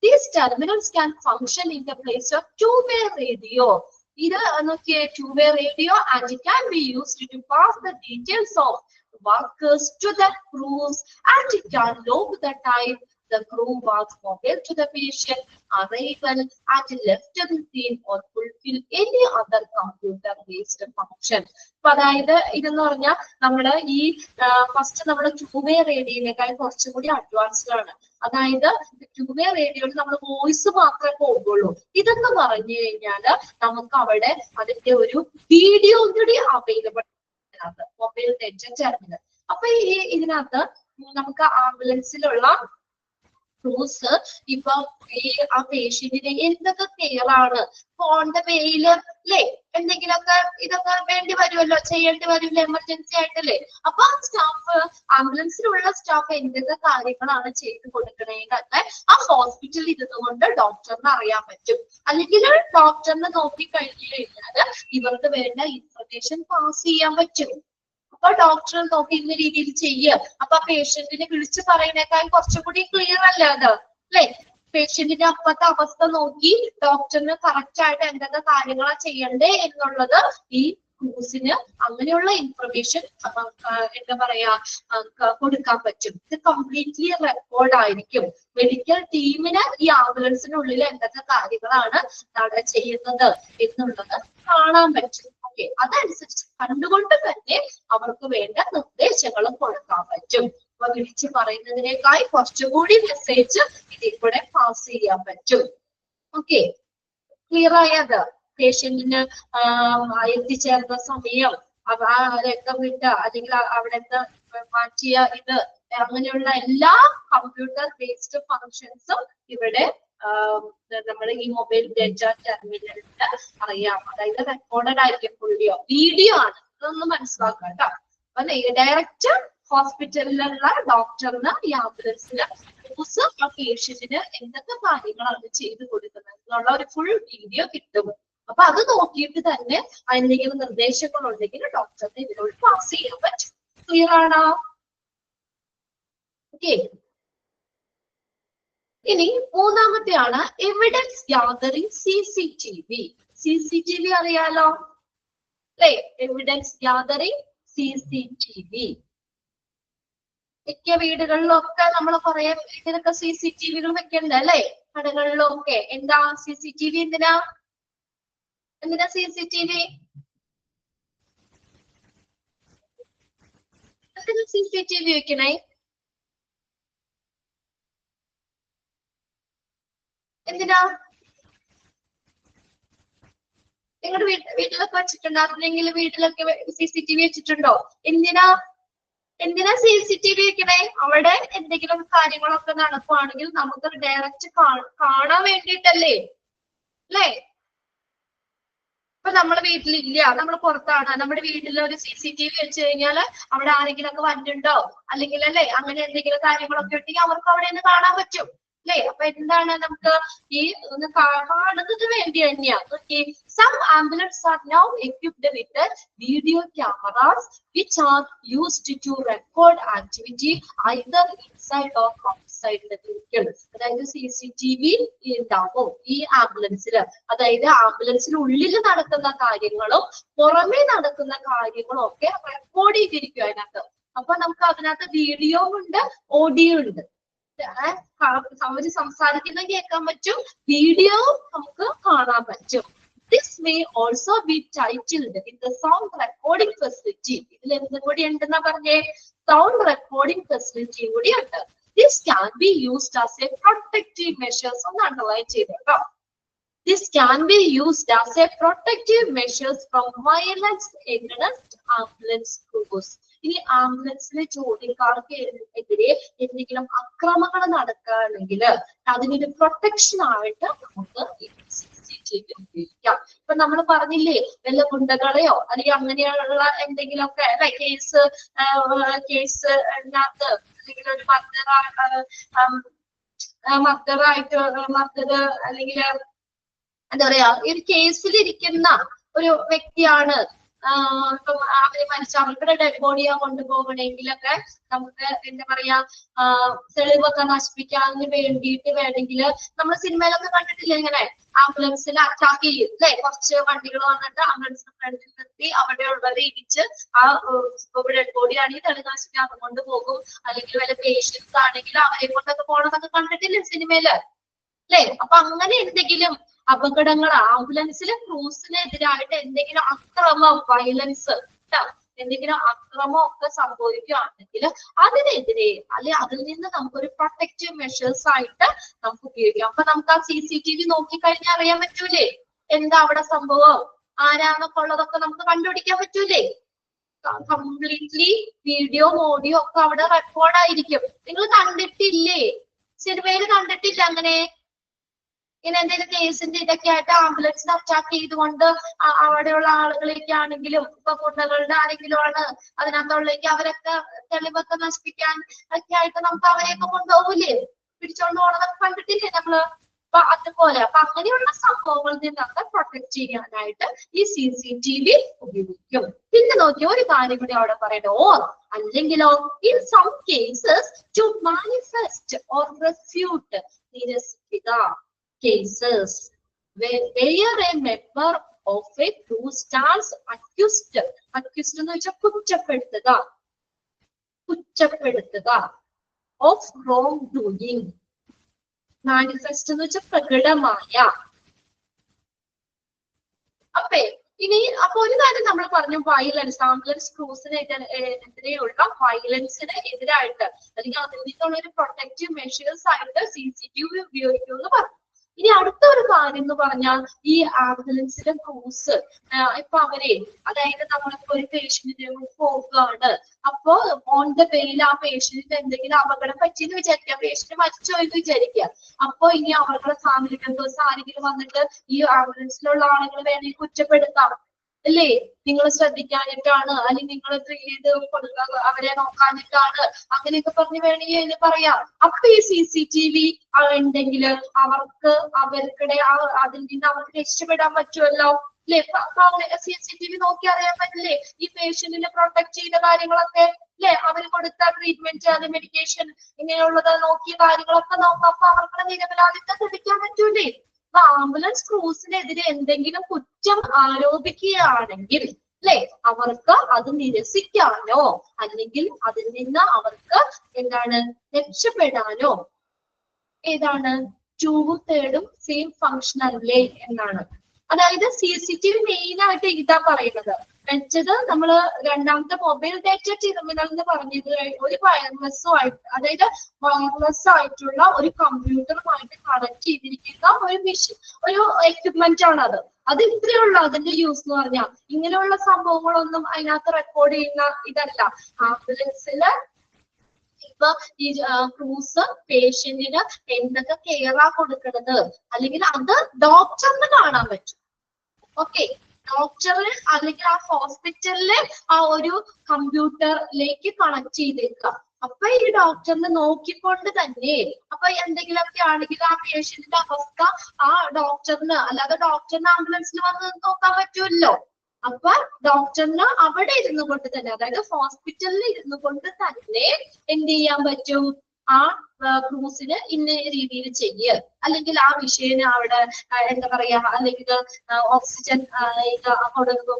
these terminals can function in the place of two-way radio. ഇത് നോക്കിയേ, two-way radio and it can be used to pass the details of workers to the crews, and it can log the time the crew was mobile to the patient, arrival and left the scene, or fulfill any other computer based function. അപ്പൊ അതായത് ഇതെന്ന് പറഞ്ഞാൽ നമ്മള് ഈ first നമ്മുടെ to വേ റേഡിയോയിലേക്കാൾ കുറച്ചും കൂടി advanced ആണ്. അതായത് ടു വേ റേഡിയോയിൽ നമ്മൾ വോയിസ് മാത്രമേ പോകുള്ളൂ. ഇതെന്ന് പറഞ്ഞു കഴിഞ്ഞാല് നമുക്ക് അവിടെ അതിന്റെ ഒരു വീഡിയോ കൂടി അവൈലബിൾ ആണ് മൊബൈൽ ഡേറ്റ ടെർമിനൽ. അപ്പൊ ഈ ഇതിനകത്ത് നമുക്ക് ആംബുലൻസിലുള്ള ക്രൂസ് ഇപ്പൊ ഈ ആ പേഷ്യന്റിന് എന്തൊക്കെ കെയർ ആണ് ഓൺ ദ വേയില് അല്ലെ എന്തെങ്കിലുമൊക്കെ ഇതൊക്കെ വേണ്ടി വരുമല്ലോ, ചെയ്യേണ്ടി വരുമല്ലോ എമർജൻസി ആയിട്ടല്ലേ. അപ്പൊ സ്റ്റാഫ് ആംബുലൻസിലുള്ള സ്റ്റാഫ് എന്തൊക്കെ കാര്യങ്ങളാണ് ചെയ്ത് കൊടുക്കണേന്നൊക്കെ ആ ഹോസ്പിറ്റലിൽ ഇരുന്നുകൊണ്ട് ഡോക്ടറിന് അറിയാൻ പറ്റും. അല്ലെങ്കിൽ ഡോക്ടറിനെ നോക്കി കഴിഞ്ഞു കഴിഞ്ഞാല് ഇവർക്ക് വേണ്ട ഇൻഫർമേഷൻ പാസ് ചെയ്യാൻ പറ്റും. അപ്പൊ ഡോക്ടർ നോക്കി ഇന്ന രീതിയിൽ ചെയ്യുക. അപ്പൊ പേഷ്യന്റിനെ വിളിച്ചു പറയുന്നേക്കാൾ കുറച്ചും കൂടി ക്ലിയർ അല്ല അത് അല്ലെ. പേഷ്യന്റിന്റെ അപ്പത്തെ അവസ്ഥ നോക്കി ഡോക്ടറിന് കറക്റ്റ് ആയിട്ട് എന്തൊക്കെ കാര്യങ്ങളാ ചെയ്യണ്ടേ എന്നുള്ളത് ഈ ക്രൂസിന് അങ്ങനെയുള്ള ഇൻഫർമേഷൻ എന്താ പറയാ കൊടുക്കാൻ പറ്റും. ഇത് കംപ്ലീറ്റ്ലി റെക്കോർഡ് ആയിരിക്കും. മെഡിക്കൽ ടീമിന് ഈ ആംബുലൻസിനുള്ളിൽ എന്തൊക്കെ കാര്യങ്ങളാണ് അവിടെ ചെയ്യുന്നത് എന്നുള്ളത് കാണാൻ പറ്റും. ഓക്കെ, അതനുസരിച്ച് കണ്ടുകൊണ്ട് തന്നെ അവർക്ക് വേണ്ട നിർദ്ദേശങ്ങളും കൊടുക്കാൻ പറ്റും. അപ്പൊ വിളിച്ചു പറയുന്നതിനേക്കാൾ കുറച്ചുകൂടി മെസ്സേജ് ഇതിൽ കൂടെ പാസ് ചെയ്യാൻ പറ്റും. ഓക്കെ, ക്ലിയർ ആയത്? പേഷ്യന്റിന് എത്തിച്ചേർന്ന സമയം, ആ രക്തം വിട്ട അല്ലെങ്കിൽ അവിടുത്തെ മാറ്റിയ ഇത്, അങ്ങനെയുള്ള എല്ലാ കമ്പ്യൂട്ടർ ബേസ്ഡ് ഫങ്ഷൻസും ഇവിടെ നമ്മൾ ഈ മൊബൈൽ ഡേറ്റ ടെർമിനലിൽ അറിയാം. അതായത് റെക്കോർഡഡ് ആയിരിക്കും, വീഡിയോ ആണ്, അതൊന്ന് മനസ്സിലാക്കാം കേട്ടോ. അപ്പൊ ഡയറക്റ്റ് ഹോസ്പിറ്റലിലുള്ള ഡോക്ടറിന് ഈ ആംബുലൻസിന് ആ പേഷ്യന്റിന് എന്തൊക്കെ കാര്യങ്ങളാണ് ചെയ്ത് കൊടുക്കുന്നത് എന്നുള്ള ഒരു ഫുൾ വീഡിയോ കിട്ടും. അപ്പൊ അത് നോക്കിയിട്ട് തന്നെ എന്തെങ്കിലും നിർദ്ദേശങ്ങൾ ഉണ്ടെങ്കിൽ ഡോക്ടറിനെ ഇതിനോട് പാസ് ചെയ്യാൻ പറ്റും. ക്ലിയർ ആണോ? ഓക്കെ, ഇനി മൂന്നാമത്തെയാണ് എവിഡൻസ് ഗ്യാതറിംഗ് CCTV. CCTV അറിയാലോ അല്ലെ? Evidence gathering CCTV. മിക്ക വീടുകളിലൊക്കെ നമ്മൾ കുറെ ഇതിനൊക്കെ CCTVകൾ വെക്കണ്ട അല്ലെ? കടകളിലൊക്കെ. എന്താ CCTV? എന്തിനാ CCTV? എന്തിനാ CCTV വെക്കണേ? എന്തിനാ? നിങ്ങളുടെ വീട്ടിലൊക്കെ വെച്ചിട്ടുണ്ടോ? അല്ലെങ്കിൽ വീട്ടിലൊക്കെ CCTV വെച്ചിട്ടുണ്ടോ? എന്തിനാ CCTV വെക്കണേ? അവിടെ എന്തെങ്കിലും കാര്യങ്ങളൊക്കെ നടക്കുവാണെങ്കിൽ നമുക്ക് ഡയറക്റ്റ് കാണാൻ വേണ്ടിയിട്ടല്ലേ അല്ലേ? ഇപ്പൊ നമ്മുടെ വീട്ടിലില്ല, നമ്മൾ പുറത്താണ്, നമ്മുടെ വീട്ടിൽ ഒരു CCTV വെച്ച് കഴിഞ്ഞാല് അവിടെ ആരെങ്കിലും ഒക്കെ വന്നിട്ടുണ്ടോ അല്ലെങ്കിൽ അല്ലെ അങ്ങനെ എന്തെങ്കിലും കാര്യങ്ങളൊക്കെ ഉണ്ടെങ്കിൽ അവർക്ക് അവിടെ നിന്ന് കാണാൻ പറ്റും അല്ലെ? അപ്പൊ എന്താണ് നമുക്ക് ഈ കാണുന്നത് വേണ്ടി തന്നെയാണ്. Some ambulances are now equipped with video cameras which are used to record activity either inside or outside the vehicle. അതായത് CCTV ഉണ്ടാവും ഈ ആംബുലൻസില്. അതായത് ആംബുലൻസിനുള്ളിൽ നടക്കുന്ന കാര്യങ്ങളും പുറമെ നടക്കുന്ന കാര്യങ്ങളും ഒക്കെ റെക്കോർഡ് ചെയ്തിരിക്കും അതിനകത്ത്. അപ്പൊ നമുക്ക് അതിനകത്ത് വീഡിയോ ഉണ്ട്, ഓഡിയോ ഉണ്ട്. അവര് സംസാരിക്കുന്ന കേൾക്കാൻ പറ്റും, വീഡിയോ നമുക്ക് കാണാൻ പറ്റും. This may also be titled in the sound recording facility. ഇതിൽ എന്തും കൂടി ഉണ്ടെന്നാ പറഞ്ഞേ? സൗണ്ട് റെക്കോർഡിംഗ് ഫെസിലിറ്റി കൂടി ഉണ്ട്. This can be used as a protective measures. ഒന്ന് അണ്ടർലൈൻ ചെയ്തോ. This can be used as a protective measures from violence against ambulance crews. ഇനി ആംബുലൻസിലെ ജോലിക്കാർക്ക് എതിരെ എന്തെങ്കിലും അക്രമങ്ങൾ നടക്കുകയാണെങ്കിൽ അതിനൊരു പ്രൊട്ടക്ഷൻ ആയിട്ട് നമുക്ക് CCTV ഉപയോഗിക്കാം. ഇപ്പൊ നമ്മൾ പറഞ്ഞില്ലേ, വല്ല ഗുണ്ടകളെയോ അല്ലെങ്കിൽ അങ്ങനെയുള്ള എന്തെങ്കിലുമൊക്കെ അല്ലെ കേസ് അതിനകത്ത് അല്ലെങ്കിൽ ഒരു മർഡർ അല്ലെങ്കിൽ എന്താ പറയാ ഒരു കേസിലിരിക്കുന്ന ഒരു വ്യക്തിയാണ്, അവര് മരിച്ച അവരുടെ ഡെഡ് ബോഡിയാ കൊണ്ടുപോകണമെങ്കിലൊക്കെ നമുക്ക് എന്താ പറയാ തെളിവൊക്കെ നശിപ്പിക്കാൻ വേണ്ടിയിട്ട് വേണമെങ്കിൽ നമ്മൾ സിനിമയിലൊക്കെ കണ്ടിട്ടില്ലേ ഇങ്ങനെ ആംബുലൻസിൽ അറ്റാക്ക് ചെയ്യും അല്ലെ? കുറച്ച് വണ്ടികൾ വന്നിട്ട് ആംബുലൻസിന് ഫ്രണ്ടിൽ നിർത്തി അവിടെ ഉള്ളത് ഇടിച്ച് ആ ഡെഡ് ബോഡി ആണെങ്കിൽ തെളിവ് നശിപ്പിക്കാൻ അതുകൊണ്ട് പോകും. അല്ലെങ്കിൽ വല്ല പേഷ്യൻസ് ആണെങ്കിൽ അവരെ കൊണ്ടൊക്കെ പോകണമെന്നൊക്കെ കണ്ടിട്ടില്ലേ സിനിമയില് അല്ലെ? അപ്പൊ അങ്ങനെ എന്തെങ്കിലും അപകടങ്ങൾ ആംബുലൻസിലെ ക്രൂസിനെതിരായിട്ട് എന്തെങ്കിലും അക്രമം, വയലൻസ്, എന്തെങ്കിലും അക്രമം ഒക്കെ സംഭവിക്കുകയാണെങ്കിൽ അതിനെതിരെ അല്ലെ അതിൽ നിന്ന് നമുക്കൊരു പ്രൊട്ടക്റ്റീവ് മെഷേഴ്സ് ആയിട്ട് നമുക്ക് ഉപയോഗിക്കാം. അപ്പൊ നമുക്ക് ആ CCTV നോക്കിക്കഴിഞ്ഞാൽ അറിയാൻ പറ്റൂലേ എന്താ അവിടെ സംഭവം, ആരാന്നൊക്കെ ഉള്ളതൊക്കെ നമുക്ക് കണ്ടുപിടിക്കാൻ പറ്റൂലേ? കംപ്ലീറ്റ്ലി വീഡിയോ ഓഡിയോ ഒക്കെ അവിടെ റെക്കോർഡ് ആയിരിക്കും. നിങ്ങൾ കണ്ടിട്ടില്ലേ സിനിമയിൽ കണ്ടിട്ടില്ല അങ്ങനെ ഇങ്ങനെ എന്തെങ്കിലും കേസിന്റെ ഇതൊക്കെ ആയിട്ട് ആംബുലൻസിനെ അറ്റാക്ക് ചെയ്തുകൊണ്ട് അവിടെയുള്ള ആളുകളേക്ക് ആണെങ്കിലും ഇപ്പൊ ഗുണ്ടകളുടെ ആരെങ്കിലും ആണ് അതിനകത്തുള്ളേക്ക് അവരൊക്കെ തെളിവൊക്കെ നശിപ്പിക്കാൻ ഒക്കെ ആയിട്ട് നമുക്ക് അവരെയൊക്കെ കൊണ്ടുപോകില്ലേ, പിടിച്ചോണ്ട് പോകണതൊക്കെ കണ്ടിട്ടില്ലേ നമ്മള്. അപ്പൊ അതുപോലെ അപ്പൊ അങ്ങനെയുള്ള സംഭവങ്ങളിൽ നിന്നൊക്കെ പ്രൊട്ടക്ട് ചെയ്യാനായിട്ട് ഈ CCTV ഉപയോഗിക്കും. പിന്നെ നോക്കിയ ഒരു കാര്യം കൂടി അവിടെ പറയട്ടെ, അല്ലെങ്കിലോ in some cases to manifest or refute നിരസിക്കുക cases where a member of a crew stands accused എന്ന് വെച്ചാൽ കുറ്റപ്പെടുത്തുക of wrongdoing. മാനിഫെസ്റ്റ് എന്ന് വെച്ചാൽ പ്രകടമായ. അപ്പൊ ഒരു കാര്യം നമ്മൾ പറഞ്ഞു, വയലൻസ് ആംബുലൻസ് ക്രൂസിനെതിരെയുള്ള വയലൻസിന് എതിരായിട്ട് അല്ലെങ്കിൽ അതിൽ നിന്നുള്ള ഒരു പ്രൊട്ടക്റ്റീവ് മെഷേഴ്സ് ആയിട്ട് CCTV ഉപയോഗിക്കും എന്ന് പറഞ്ഞു. ഇനി അടുത്ത ഒരു കാര്യം എന്ന് പറഞ്ഞാൽ ഈ ആംബുലൻസിന്റെ ക്രൂസ് ഇപ്പൊ അവരെ അതായത് നമ്മളിപ്പോ ഒരു പേഷ്യന്റിനെ പോകുകയാണ്, അപ്പോ ഓൺ ദ വേയിൽ ആ പേഷ്യന്റിന് എന്തെങ്കിലും അപകടം പറ്റിയെന്ന് വിചാരിക്കുക, പേഷ്യന്റ് മരിച്ചോ എന്ന് വിചാരിക്കുക. അപ്പൊ ഇനി അവരുടെ ഫാമിലി മെമ്പേഴ്സ് ആരെങ്കിലും വന്നിട്ട് ഈ ആംബുലൻസിലുള്ള ആളുകൾ വേണമെങ്കിൽ കുറ്റപ്പെടുത്താം അല്ലേ, നിങ്ങൾ ശ്രദ്ധിക്കാനിട്ടാണ് അല്ലെങ്കിൽ നിങ്ങൾ ചെയ്ത് അവരെ നോക്കാനിട്ടാണ് അങ്ങനെയൊക്കെ പറഞ്ഞ് വേണമെങ്കിൽ പറയാം. അപ്പൊ ഈ CCTV ഉണ്ടെങ്കിൽ അവർക്ക് അവർക്കിടെ അതിൽ നിന്ന് അവർക്ക് രക്ഷപ്പെടാൻ പറ്റുമല്ലോ അല്ലെ. CCTV നോക്കി അറിയാൻ പറ്റില്ലേ ഈ പേഷ്യന്റിനെ പ്രൊട്ടക്ട് ചെയ്ത കാര്യങ്ങളൊക്കെ അല്ലെ, അവർ കൊടുത്ത ട്രീറ്റ്മെന്റ് അത് മെഡിക്കേഷൻ ഇങ്ങനെയുള്ളത് നോക്കിയ കാര്യങ്ങളൊക്കെ നോക്കാം. അപ്പൊ അവർക്ക് നിരപരാധിത്വം തെളിയിക്കാൻ പറ്റൂലേ. അപ്പൊ ആംബുലൻസ് ക്രൂസിനെതിരെ എന്തെങ്കിലും കുറ്റം ആരോപിക്കുകയാണെങ്കിൽ അല്ലെ അവർക്ക് അത് നിരസിക്കാനോ അല്ലെങ്കിൽ അതിൽ നിന്ന് അവർക്ക് എന്താണ് രക്ഷപ്പെടാനോ ഏതാണ് 2/3 സെയിം ഫങ്ഷൻ അല്ലേ എന്നാണ്. അതായത് CCTV മെയിൻ ആയിട്ട് ഇതാ പറയുന്നത്. മറ്റത് നമ്മള് രണ്ടാമത്തെ മൊബൈൽ ഡാറ്റ ടെർമിനൽ എന്ന് പറഞ്ഞത് ഒരു വയർലെസ്സുമായിട്ട് അതായത് വയർലെസ് ആയിട്ടുള്ള ഒരു കമ്പ്യൂട്ടറുമായിട്ട് കണക്ട് ചെയ്തിരിക്കുന്ന ഒരു മെഷീൻ ഒരു എക്യുപ്മെന്റ് ആണ് അത്. അത് ഇത്രയേ ഉള്ളൂ അതിന്റെ യൂസ് എന്ന് പറഞ്ഞാൽ. ഇങ്ങനെയുള്ള സംഭവങ്ങളൊന്നും അതിനകത്ത് റെക്കോർഡ് ചെയ്യുന്ന ഇതല്ല. ആംബുലൻസില് ഇപ്പൊ ഈ ക്രൂസ് പേഷ്യന്റിന് എന്തൊക്കെ കെയറാ കൊടുക്കുന്നത് അല്ലെങ്കിൽ അത് ഡോക്ടറിന് കാണാൻ പറ്റും. ഓക്കെ, ഡോക്ടറിന് അല്ലെങ്കിൽ ആ ഹോസ്പിറ്റലിലെ ആ ഒരു കമ്പ്യൂട്ടറിലേക്ക് കണക്ട് ചെയ്തേക്കാം. അപ്പൊ ഈ ഡോക്ടറിനെ നോക്കിക്കൊണ്ട് തന്നെ അപ്പൊ എന്തെങ്കിലുമൊക്കെ ആണെങ്കിൽ ആ പേഷ്യന്റിന്റെ അവസ്ഥ ആ ഡോക്ടറിന് അല്ലാതെ ഡോക്ടറിന് ആംബുലൻസിൽ വന്ന് നോക്കാൻ പറ്റുമല്ലോ. അപ്പൊ ഡോക്ടറിന് അവിടെ ഇരുന്നു കൊണ്ട് തന്നെ അതായത് ഹോസ്പിറ്റലിൽ ഇരുന്നു കൊണ്ട് തന്നെ എന്ത് ചെയ്യാൻ പറ്റും, ആ ക്രൂസിന് ഇന്ന രീതിയിൽ ചെയ്യുക അല്ലെങ്കിൽ ആ വിഷയന് അവിടെ എന്താ പറയാ അല്ലെങ്കിൽ ഓക്സിജൻ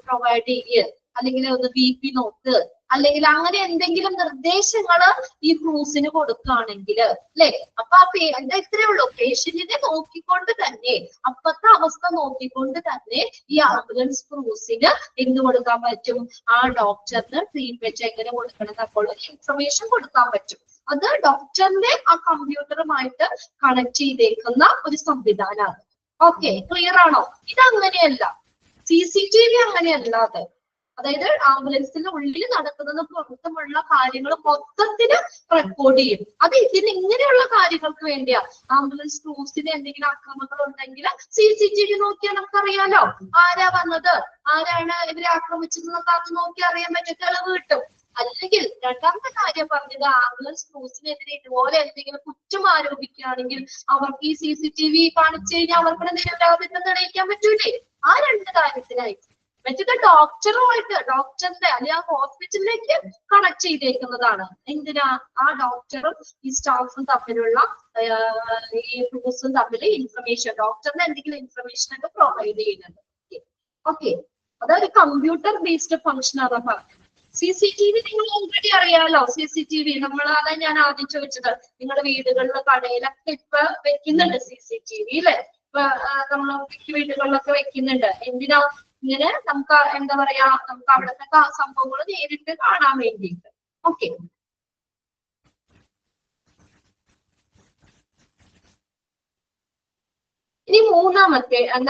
പ്രൊവൈഡ് ചെയ്യുക അല്ലെങ്കിൽ ഒന്ന് BP നോക്ക് അല്ലെങ്കിൽ അങ്ങനെ എന്തെങ്കിലും നിർദ്ദേശങ്ങള് ഈ ക്രൂസിന് കൊടുക്കുകയാണെങ്കിൽ അല്ലെ. അപ്പൊ ഇത്രയേ ഉള്ളൂ, പേഷ്യന്റിനെ നോക്കിക്കൊണ്ട് തന്നെ അപ്പത്തെ അവസ്ഥ നോക്കിക്കൊണ്ട് തന്നെ ഈ ആംബുലൻസ് ക്രൂസിന് എന്ത് കൊടുക്കാൻ പറ്റും, ആ ഡോക്ടറിന് ട്രീറ്റ്മെന്റ് എങ്ങനെ കൊടുക്കണം എന്നൊക്കെ ഇൻഫർമേഷൻ കൊടുക്കാൻ പറ്റും. അത് ഡോക്ടറിന്റെ ആ കമ്പ്യൂട്ടറുമായിട്ട് കണക്ട് ചെയ്തേക്കുന്ന ഒരു സംവിധാനമാണ്. ഓക്കെ, ക്ലിയർ ആണോ? ഇതങ്ങനെയല്ല, CCTV അങ്ങനെയല്ല. അതായത് ആംബുലൻസിന്റെ ഉള്ളിൽ നടക്കുന്നതും പുറത്തുമുള്ള കാര്യങ്ങൾ മൊത്തത്തിന് റെക്കോർഡ് ചെയ്യും. അത് ഇങ്ങനെയുള്ള കാര്യങ്ങൾക്ക് വേണ്ടിയാ. ആംബുലൻസ് ക്രൂസിന് എന്തെങ്കിലും അക്രമങ്ങൾ ഉണ്ടെങ്കിൽ CCTV നോക്കിയാൽ നമുക്കറിയാലോ ആരാ വന്നത്, ആരാണ് ഇവരെ ആക്രമിച്ചതെന്നൊക്കെ അത് നോക്കി അറിയാൻ പറ്റും, തെളിവ് കിട്ടും. അല്ലെങ്കിൽ രണ്ടാമത്തെ കാര്യം പറഞ്ഞത് ആംബുലൻസ് ക്രൂസിനെതിരെ ഇതുപോലെ എന്തെങ്കിലും കുറ്റം ആരോപിക്കുകയാണെങ്കിൽ അവർക്ക് ഈ CCTV കാണിച്ചു കഴിഞ്ഞാൽ അവർക്ക് നിരപരാധിത്വം തെളിയിക്കാൻ പറ്റൂലേ. ആ രണ്ട് കാര്യത്തിനായി മറ്റൊക്കെ ഡോക്ടറുമായിട്ട് ഡോക്ടറിന്റെ അല്ലെങ്കിൽ ആ ഹോസ്പിറ്റലിലേക്ക് കണക്ട് ചെയ്തേക്കുന്നതാണ്. എന്തിനാ, ആ ഡോക്ടറും ഈ സ്റ്റാഫും തമ്മിലുള്ള ഈ ക്രൂസും തമ്മിൽ ഇൻഫർമേഷൻ ഡോക്ടറിന് എന്തെങ്കിലും ഇൻഫർമേഷൻ ഒക്കെ പ്രൊവൈഡ് ചെയ്യുന്നുണ്ട്. ഓക്കെ, അതൊരു കമ്പ്യൂട്ടർ ബേസ്ഡ് ഫംഗ്ഷൻ ആണ് പറഞ്ഞത്. CCTV നിങ്ങൾ ഓൾറെഡി അറിയാലോ. CCTV നമ്മൾ അതാ ഞാൻ ആദ്യം ചോദിച്ചത്, നിങ്ങളുടെ വീടുകളിൽ കടയിലൊക്കെ ഇപ്പൊ വെക്കുന്നുണ്ട് CCTV അല്ലെ. ഇപ്പൊ നമ്മൾ വീടുകളിലൊക്കെ വെക്കുന്നുണ്ട്. എന്തിനാ, ഇങ്ങനെ നമുക്ക് എന്താ പറയാ നമുക്ക് അവിടുത്തെ സംഭവങ്ങൾ നേരിട്ട് കാണാൻ വേണ്ടിയിട്ട്. ഓക്കെ, ഇനി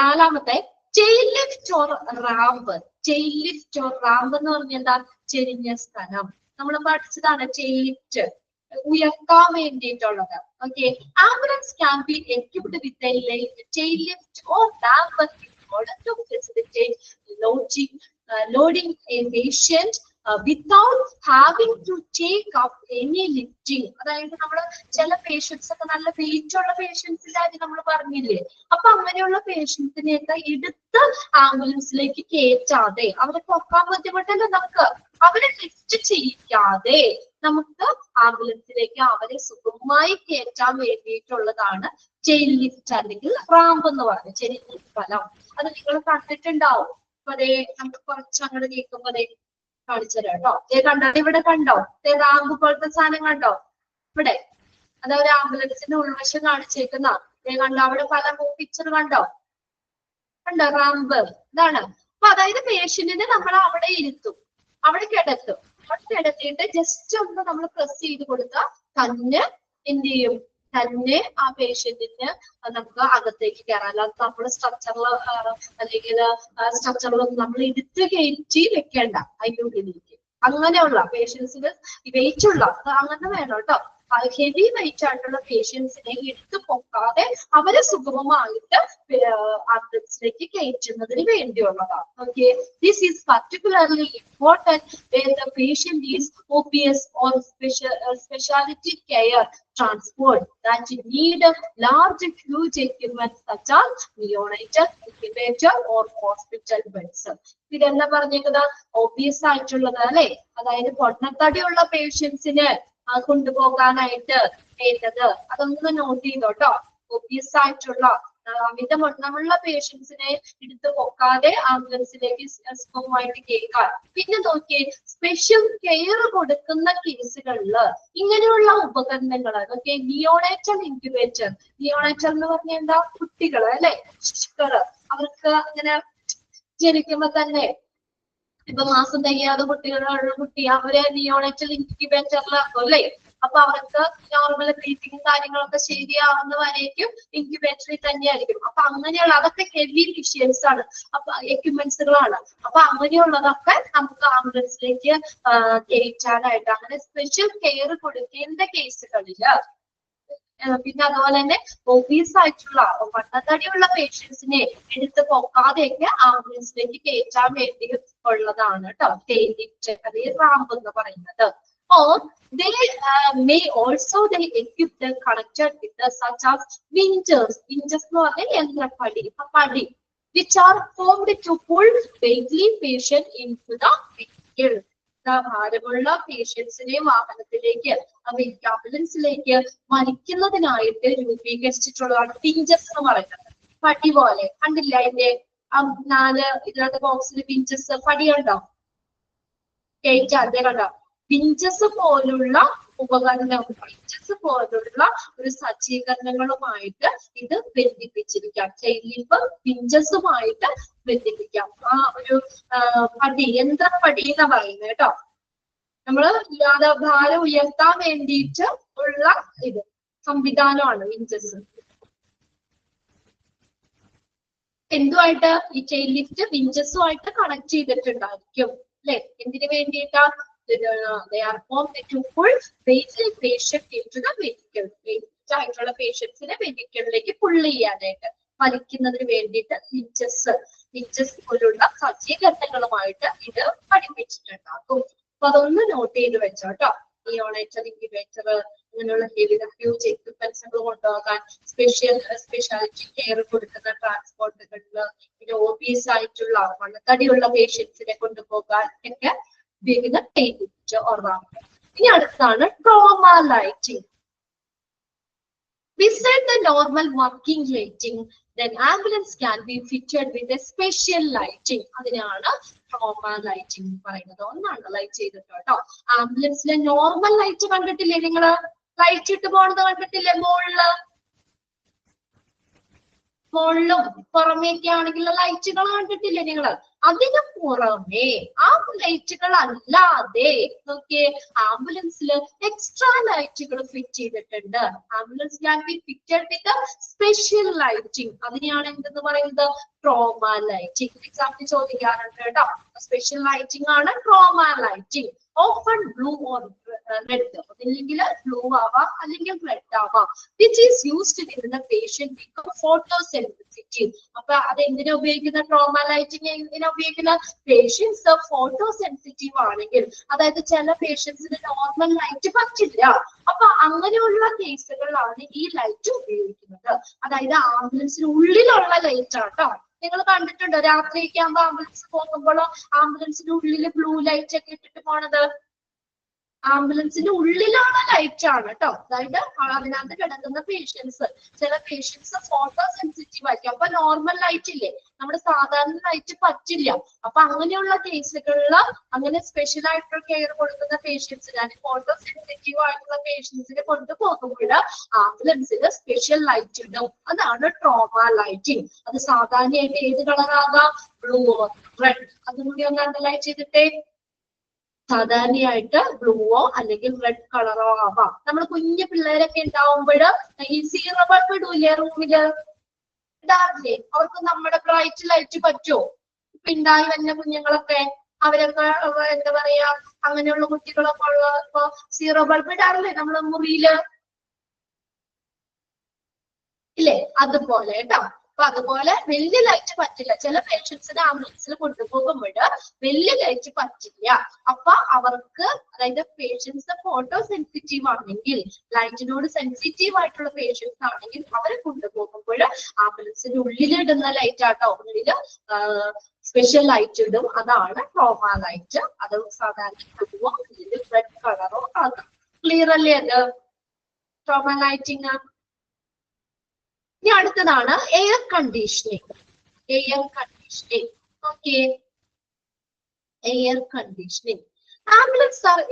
നാലാമത്തെ chain lift or ramp. Chain lift or ramp എന്ന് പറഞ്ഞാൽ എന്താ, ചെരിഞ്ഞ സ്ഥലം. നമ്മൾ പഠിച്ചതാണ് ചെയിൻ ലിഫ്റ്റ്. ഉയർത്താൻ വേണ്ടിയിട്ടുള്ളത്. Okay, ambulance can be equipped with a tail lift or damper in order to facilitate loading a patient without having to take up any lifting. അതായത് നമ്മള് ചില പേഷ്യൻസ് ഒക്കെ നല്ല വെയിറ്റ് ഉള്ള പേഷ്യൻസിലായി നമ്മൾ പറഞ്ഞില്ലേ, അപ്പൊ അങ്ങനെയുള്ള പേഷ്യൻസിനെയൊക്കെ എടുത്ത് ആംബുലൻസിലേക്ക് കയറ്റാതെ, അവരെ പൊക്കാൻ ബുദ്ധിമുട്ടല്ലോ നമുക്ക്, അവരെ ലിഫ്റ്റ് ചെയ്യിക്കാതെ നമുക്ക് ആംബുലൻസിലേക്ക് അവരെ സുഗമമായി കയറ്റാൻ വേണ്ടിയിട്ടുള്ളതാണ് ചെയിൻ ലിഫ്റ്റ് അല്ലെങ്കിൽ റാമ്പ് എന്ന് പറയുന്നത്. ചെയിൻ ലിഫ്റ്റ് ഫലം അത് നിങ്ങൾ കണ്ടിട്ടുണ്ടാവും. അപ്പൊ അതേ നമുക്ക് കുറച്ച് അങ്ങോട്ട് നീക്കുമ്പോ കാണിച്ചു തരാം കേട്ടോ. കണ്ടോ, ഇവിടെ കണ്ടോ റാമ്പ് പോലത്തെ സാധനം കണ്ടോ ഇവിടെ? അത് ഒരു ആംബുലൻസിന്റെ ഉൾവശം കാണിച്ചേക്കുന്ന കണ്ടോ, അവിടെ പല പിക്ചർ കണ്ടോ, കണ്ടോ റാമ്പ് ഇതാണ്. അപ്പൊ അതായത് പേഷ്യന്റിനെ നമ്മൾ അവിടെ ഇരുത്തും, അവിടെ കിടത്തും. അവിടെ കിടത്തിയിട്ട് ജസ്റ്റ് ഒന്ന് നമ്മൾ പ്രസ് ചെയ്ത് കൊടുത്താൽ തന്നെ എന്ത് ചെയ്യും, തന്നെ ആ പേഷ്യന്റിന് നമുക്ക് അകത്തേക്ക് കയറാം. അല്ലാതെ നമ്മൾ സ്ട്രക്ചറിൽ അല്ലെങ്കിൽ സ്ട്രക്ചറിലൊന്നും നമ്മൾ എടുത്ത് കയറ്റി വെക്കേണ്ട അതിൻ്റെ ഉള്ളിലേക്ക്. അങ്ങനെയുള്ള പേഷ്യൻസിന് വെയിറ്റ് ഉള്ള അങ്ങനെ വേണം കേട്ടോ. ഹെവി വെയിറ്റ് ആയിട്ടുള്ള പേഷ്യൻസിനെ എടുത്ത് പൊക്കാതെ അവരെ സുഗമമായിട്ട് ആംബുലൻസിലേക്ക് കയറ്റുന്നതിന് വേണ്ടിയുള്ളതാണ്. Okay, this is particularly important when the patient is OPS or specialty care transport that need large huge equipment such as neonatal incubator or hospital beds. ഇതെന്താ പറഞ്ഞേക്കുന്നത്? OPS ആയിട്ടുള്ളത് അല്ലെ, അതായത് പൊണ്ണത്തടിയുള്ള പേഷ്യൻസിന് കൊണ്ടുപോകാനായിട്ട് വേണ്ടത്. അതൊന്ന് നോട്ട് ചെയ്തോട്ടോ. ഒബിയസ് ആയിട്ടുള്ള അമിതവണ്ണമുള്ള പേഷ്യൻസിനെ എടുത്ത് പൊക്കാതെ ആംബുലൻസിലേക്ക് സുഖമായിട്ട് കേൾക്കാൻ. പിന്നെ നോക്കിയേ, സ്പെഷ്യൽ കെയർ കൊടുക്കുന്ന കേസുകളിൽ ഇങ്ങനെയുള്ള ഉപകരണങ്ങൾ. Okay, neonatal incubator. നിയോണേറ്റൽ എന്ന് പറഞ്ഞാൽ എന്താ? കുട്ടികള് അല്ലെ, ശിശുക്കള്. അവർക്ക് ഇങ്ങനെ ജനിക്കുമ്പോ തന്നെ ഇപ്പൊ മാസം തികയാതെ കുട്ടികളുള്ള കുട്ടി അവരെ നിയോണേറ്റൽ ഇൻക്യുബേറ്ററിലാക്കും അല്ലേ. അപ്പൊ അവർക്ക് നോർമൽ ബ്രീത്തിങ് കാര്യങ്ങളൊക്കെ ശരിയാവുന്ന വരേക്കും ഇൻക്യുബേറ്ററിൽ തന്നെയായിരിക്കും. അപ്പൊ അങ്ങനെയുള്ള അതൊക്കെ ഹെവി മിഷ്യൻസ് ആണ്, അപ്പൊ എക്യുപ്മെന്റ്സുകളാണ്. അപ്പൊ അങ്ങനെയുള്ളതൊക്കെ നമുക്ക് ആംബുലൻസിലേക്ക് കയറ്റാനായിട്ട് അങ്ങനെ സ്പെഷ്യൽ കെയർ കൊടുക്കേണ്ട കേസുകളില്, പിന്നെ അതുപോലെ തന്നെ ഒബീസ് ആയിട്ടുള്ള വണ്ണത്തടിയുള്ള പേഷ്യൻസിനെ എടുത്ത് പൊക്കാതെയൊക്കെ ആംബുലൻസിലേക്ക് കയറ്റാൻ വേണ്ടി ഉള്ളതാണ് കേട്ടോ ടെയിൽ ലിഫ്റ്റ് അല്ലെങ്കിൽ റാമ്പ് എന്ന് പറയുന്നത്. Or they may also they equip the connected with the such as winches. Winches എന്ന് പറഞ്ഞാൽ യന്ത്രപ്പടി, പടി, which are formed to pull weightly patient into the vehicle. ഭാരമുള്ള പേഷ്യൻസിനെ വാഹനത്തിലേക്ക് ആംബുലൻസിലേക്ക് വലിക്കുന്നതിനായിട്ട് രൂപീകരിച്ചിട്ടുള്ളതാണ് വിഞ്ചസ് എന്ന് പറയുന്നത്. പടി പോലെ കണ്ടില്ല, അതിന്റെ 4 ഇതിനകത്ത് ബോക്സിൽ വിഞ്ചസ് പടിയുണ്ടോ? കേറ്റാതെ കണ്ടോ? വിഞ്ചസ് പോലുള്ള ഉപകരണം, വിഞ്ചസ് പോലുള്ള ഒരു സജ്ജീകരണങ്ങളുമായിട്ട് ഇത് ബന്ധിപ്പിച്ചിരിക്കാം. ചെയിൻ ലിമ്പ് വിഞ്ചസുമായിട്ട് ബന്ധിപ്പിക്കാം. ആ ഒരു പടി, യന്ത്രപ്പടി എന്ന് പറയുന്നത് കേട്ടോ. നമ്മള് ഭാരം ഉയർത്താൻ വേണ്ടിയിട്ട് ഉള്ള ഇത് സംവിധാനമാണ് വിഞ്ചസ്. എന്തുമായിട്ട്? ഈ ചെയിൻ ലിഫ്റ്റ് വിഞ്ചസുമായിട്ട് കണക്ട് ചെയ്തിട്ടുണ്ടായിരിക്കും അല്ലെ. എന്തിനു വേണ്ടിയിട്ടാ? They are formed to pull weightly patient into the vehicle. Weight ആയിട്ടുള്ള പേഷ്യൻസിനെ വെഹിക്കിളിലേക്ക് പുള്ള് ചെയ്യാനായിട്ട്, വലിക്കുന്നതിന് വേണ്ടിയിട്ട് വിഞ്ചസ് പോലുള്ള സജ്ജീകരണങ്ങളുമായിട്ട് ഇത് പഠിപ്പിച്ചിട്ടുണ്ടാകും. അപ്പൊ അതൊന്ന് നോട്ട് ചെയ്ത് വെച്ചോട്ടോ. നിയോണേറ്റൽ ഇൻക്യുബേറ്റർ, അങ്ങനെയുള്ള ഹ്യൂജ് എക്യുപ്മെന്റ്സുകൾ കൊണ്ടുപോകാൻ, സ്പെഷ്യാലിറ്റി കെയർ കൊടുക്കുന്ന ട്രാൻസ്പോർട്ടുകളില്, പിന്നെ OPS ആയിട്ടുള്ള വണ്ണത്തടിയുള്ള പേഷ്യൻസിനെ കൊണ്ടുപോകാൻ ഒക്കെ ഉപയോഗിക്കുന്ന ടെയിൽ ലിഫ്റ്റ് ഓർ റാമ്പ്. ഇനി അടുത്താണ് trauma lighting. Beside the normal working lighting, then ambulance can be fitted with a special lighting. അതിനാണ് ട്രോമ ലൈറ്റിംഗ് എന്ന് പറയുന്നത്. ഒന്നാണ് ലൈറ്റ് ചെയ്തിട്ട് കേട്ടോ. ആംബുലൻസിലെ നോർമൽ ലൈറ്റ് കണ്ടിട്ടില്ലേ നിങ്ങള്? ലൈറ്റ് ഇട്ട് പോണത് കണ്ടിട്ടില്ലേ? മുകളിലും പുറമേക്ക് ആണെങ്കിലുള്ള ലൈറ്റുകൾ കണ്ടിട്ടില്ലേ നിങ്ങള്? അതിന് പുറമെ ആ ലൈറ്റുകൾ അല്ലാതെ നോക്കിയേ, ആംബുലൻസിൽ എക്സ്ട്രാ ലൈറ്റുകൾ ഫിറ്റ് ചെയ്തിട്ടുണ്ട്. Ambulance can B fitted with special lighting. അതിനെയാണ് എന്തെന്ന് പറയുന്നത്? Trauma lighting. എക്സാമിന് ചോദിക്കാറുണ്ട് കേട്ടോ. സ്പെഷ്യൽ ലൈറ്റിംഗ് ആണ് trauma lighting. Often blue or red, അല്ലെങ്കിൽ ബ്ലൂ ആവാം, അല്ലെങ്കിൽ റെഡ് ആവാം. Which is used in the patient become photo sensitive. അപ്പൊ അത് എന്തിനാ ഉപയോഗിക്കുന്ന? ട്രോമ ലൈറ്റിംഗ് എന്തിനാ ഉപയോഗിക്കുന്ന? പേഷ്യൻസ് ഫോട്ടോ സെൻസിറ്റീവ് ആണെങ്കിൽ, അതായത് ചില പേഷ്യൻസിന് നോർമൽ ലൈറ്റ് പറ്റില്ല. അപ്പൊ അങ്ങനെയുള്ള കേസുകളിലാണ് ഈ ലൈറ്റ് ഉപയോഗിക്കുന്നത്. അതായത് ആംബുലൻസിന് ഉള്ളിലുള്ള ലൈറ്റ് ആട്ടോ. നിങ്ങൾ കണ്ടിട്ടുണ്ടോ രാത്രിയൊക്കെ ആകുമ്പോ ആംബുലൻസ് പോകുമ്പോഴോ ആംബുലൻസിന്റെ ഉള്ളിൽ ബ്ലൂ ലൈറ്റ് ഒക്കെ ഇട്ടിട്ട് പോണത്? ആംബുലൻസിന്റെ ഉള്ളിലുള്ള ലൈറ്റ് ആണ് കേട്ടോ. അതായത് അതിനകത്ത് കിടക്കുന്ന പേഷ്യൻസ്, ചില പേഷ്യൻസ് ഫോട്ടോ സെൻസിറ്റീവ് ആയിരിക്കും. അപ്പൊ നോർമൽ ലൈറ്റ് ഇല്ലേ, നമ്മുടെ സാധാരണ ലൈറ്റ് പറ്റില്ല. അപ്പൊ അങ്ങനെയുള്ള കേസുകളിൽ അങ്ങനെ സ്പെഷ്യൽ ആയിട്ടുള്ള കെയർ കൊടുക്കുന്ന പേഷ്യൻസിന്, ഫോട്ടോ സെൻസിറ്റീവ് ആയിട്ടുള്ള പേഷ്യൻസിനെ കൊണ്ടുപോകുമ്പോൾ ആംബുലൻസിൽ സ്പെഷ്യൽ ലൈറ്റ് ഇടും. അതാണ് ട്രോമ ലൈറ്റിംഗ്. അത് സാധാരണയായിട്ട് ഏത് കളറാകാം? Blue, red. അതും കൂടി ഒന്ന് അണ്ടർലൈൻ ചെയ്തിട്ടേ. സാധാരണയായിട്ട് ബ്ലൂവോ അല്ലെങ്കിൽ റെഡ് കളറോ ആവാം. നമ്മൾ കുഞ്ഞു പിള്ളേരൊക്കെ ഉണ്ടാവുമ്പോൾ ഈ സീറോ ബൾബ് ഇടൂലേ റൂമില്, ഇടാറില്ലേ? അവർക്ക് നമ്മുടെ ബ്രൈറ്റ് ലൈറ്റ് പറ്റുമോ? ഇപ്പൊ ഉണ്ടായി വരുന്ന കുഞ്ഞുങ്ങളൊക്കെ, അവരൊക്കെ എന്താ പറയാ, അങ്ങനെയുള്ള കുട്ടികളൊക്കെ ഉള്ള ഇപ്പൊ സീറോ ബൾബ് ഇടാറില്ലേ നമ്മള് മുറിയില്? ഇല്ലേ? അതുപോലെ കേട്ടോ. അപ്പൊ അതുപോലെ വലിയ ലൈറ്റ് പറ്റില്ല. ചില പേഷ്യൻസിന് ആംബുലൻസിൽ കൊണ്ടുപോകുമ്പോൾ വലിയ ലൈറ്റ് പറ്റില്ല. അപ്പൊ അവർക്ക്, അതായത് പേഷ്യൻസ് ഫോട്ടോ സെൻസിറ്റീവ് ആണെങ്കിൽ, ലൈറ്റിനോട് സെൻസിറ്റീവ് ആയിട്ടുള്ള പേഷ്യൻസ് ആണെങ്കിൽ അവരെ കൊണ്ടുപോകുമ്പോൾ ആംബുലൻസിന്റെ ഉള്ളിലിടുന്ന ലൈറ്റ് ആട്ടോ. ഉള്ളില് സ്പെഷ്യൽ ലൈറ്റ് ഇടും. അതാണ് ട്രോമ ലൈറ്റ്. അത് സാധാരണ ബ്ലൂവോ അല്ലെങ്കിൽ റെഡ് കളറോ ആകാം. ക്ലിയർ അല്ലേ അത്? Trauma lighting. ഇനി അടുത്തതാണ് air conditioning. Air conditioning. Okay, air conditioning. Ambulances are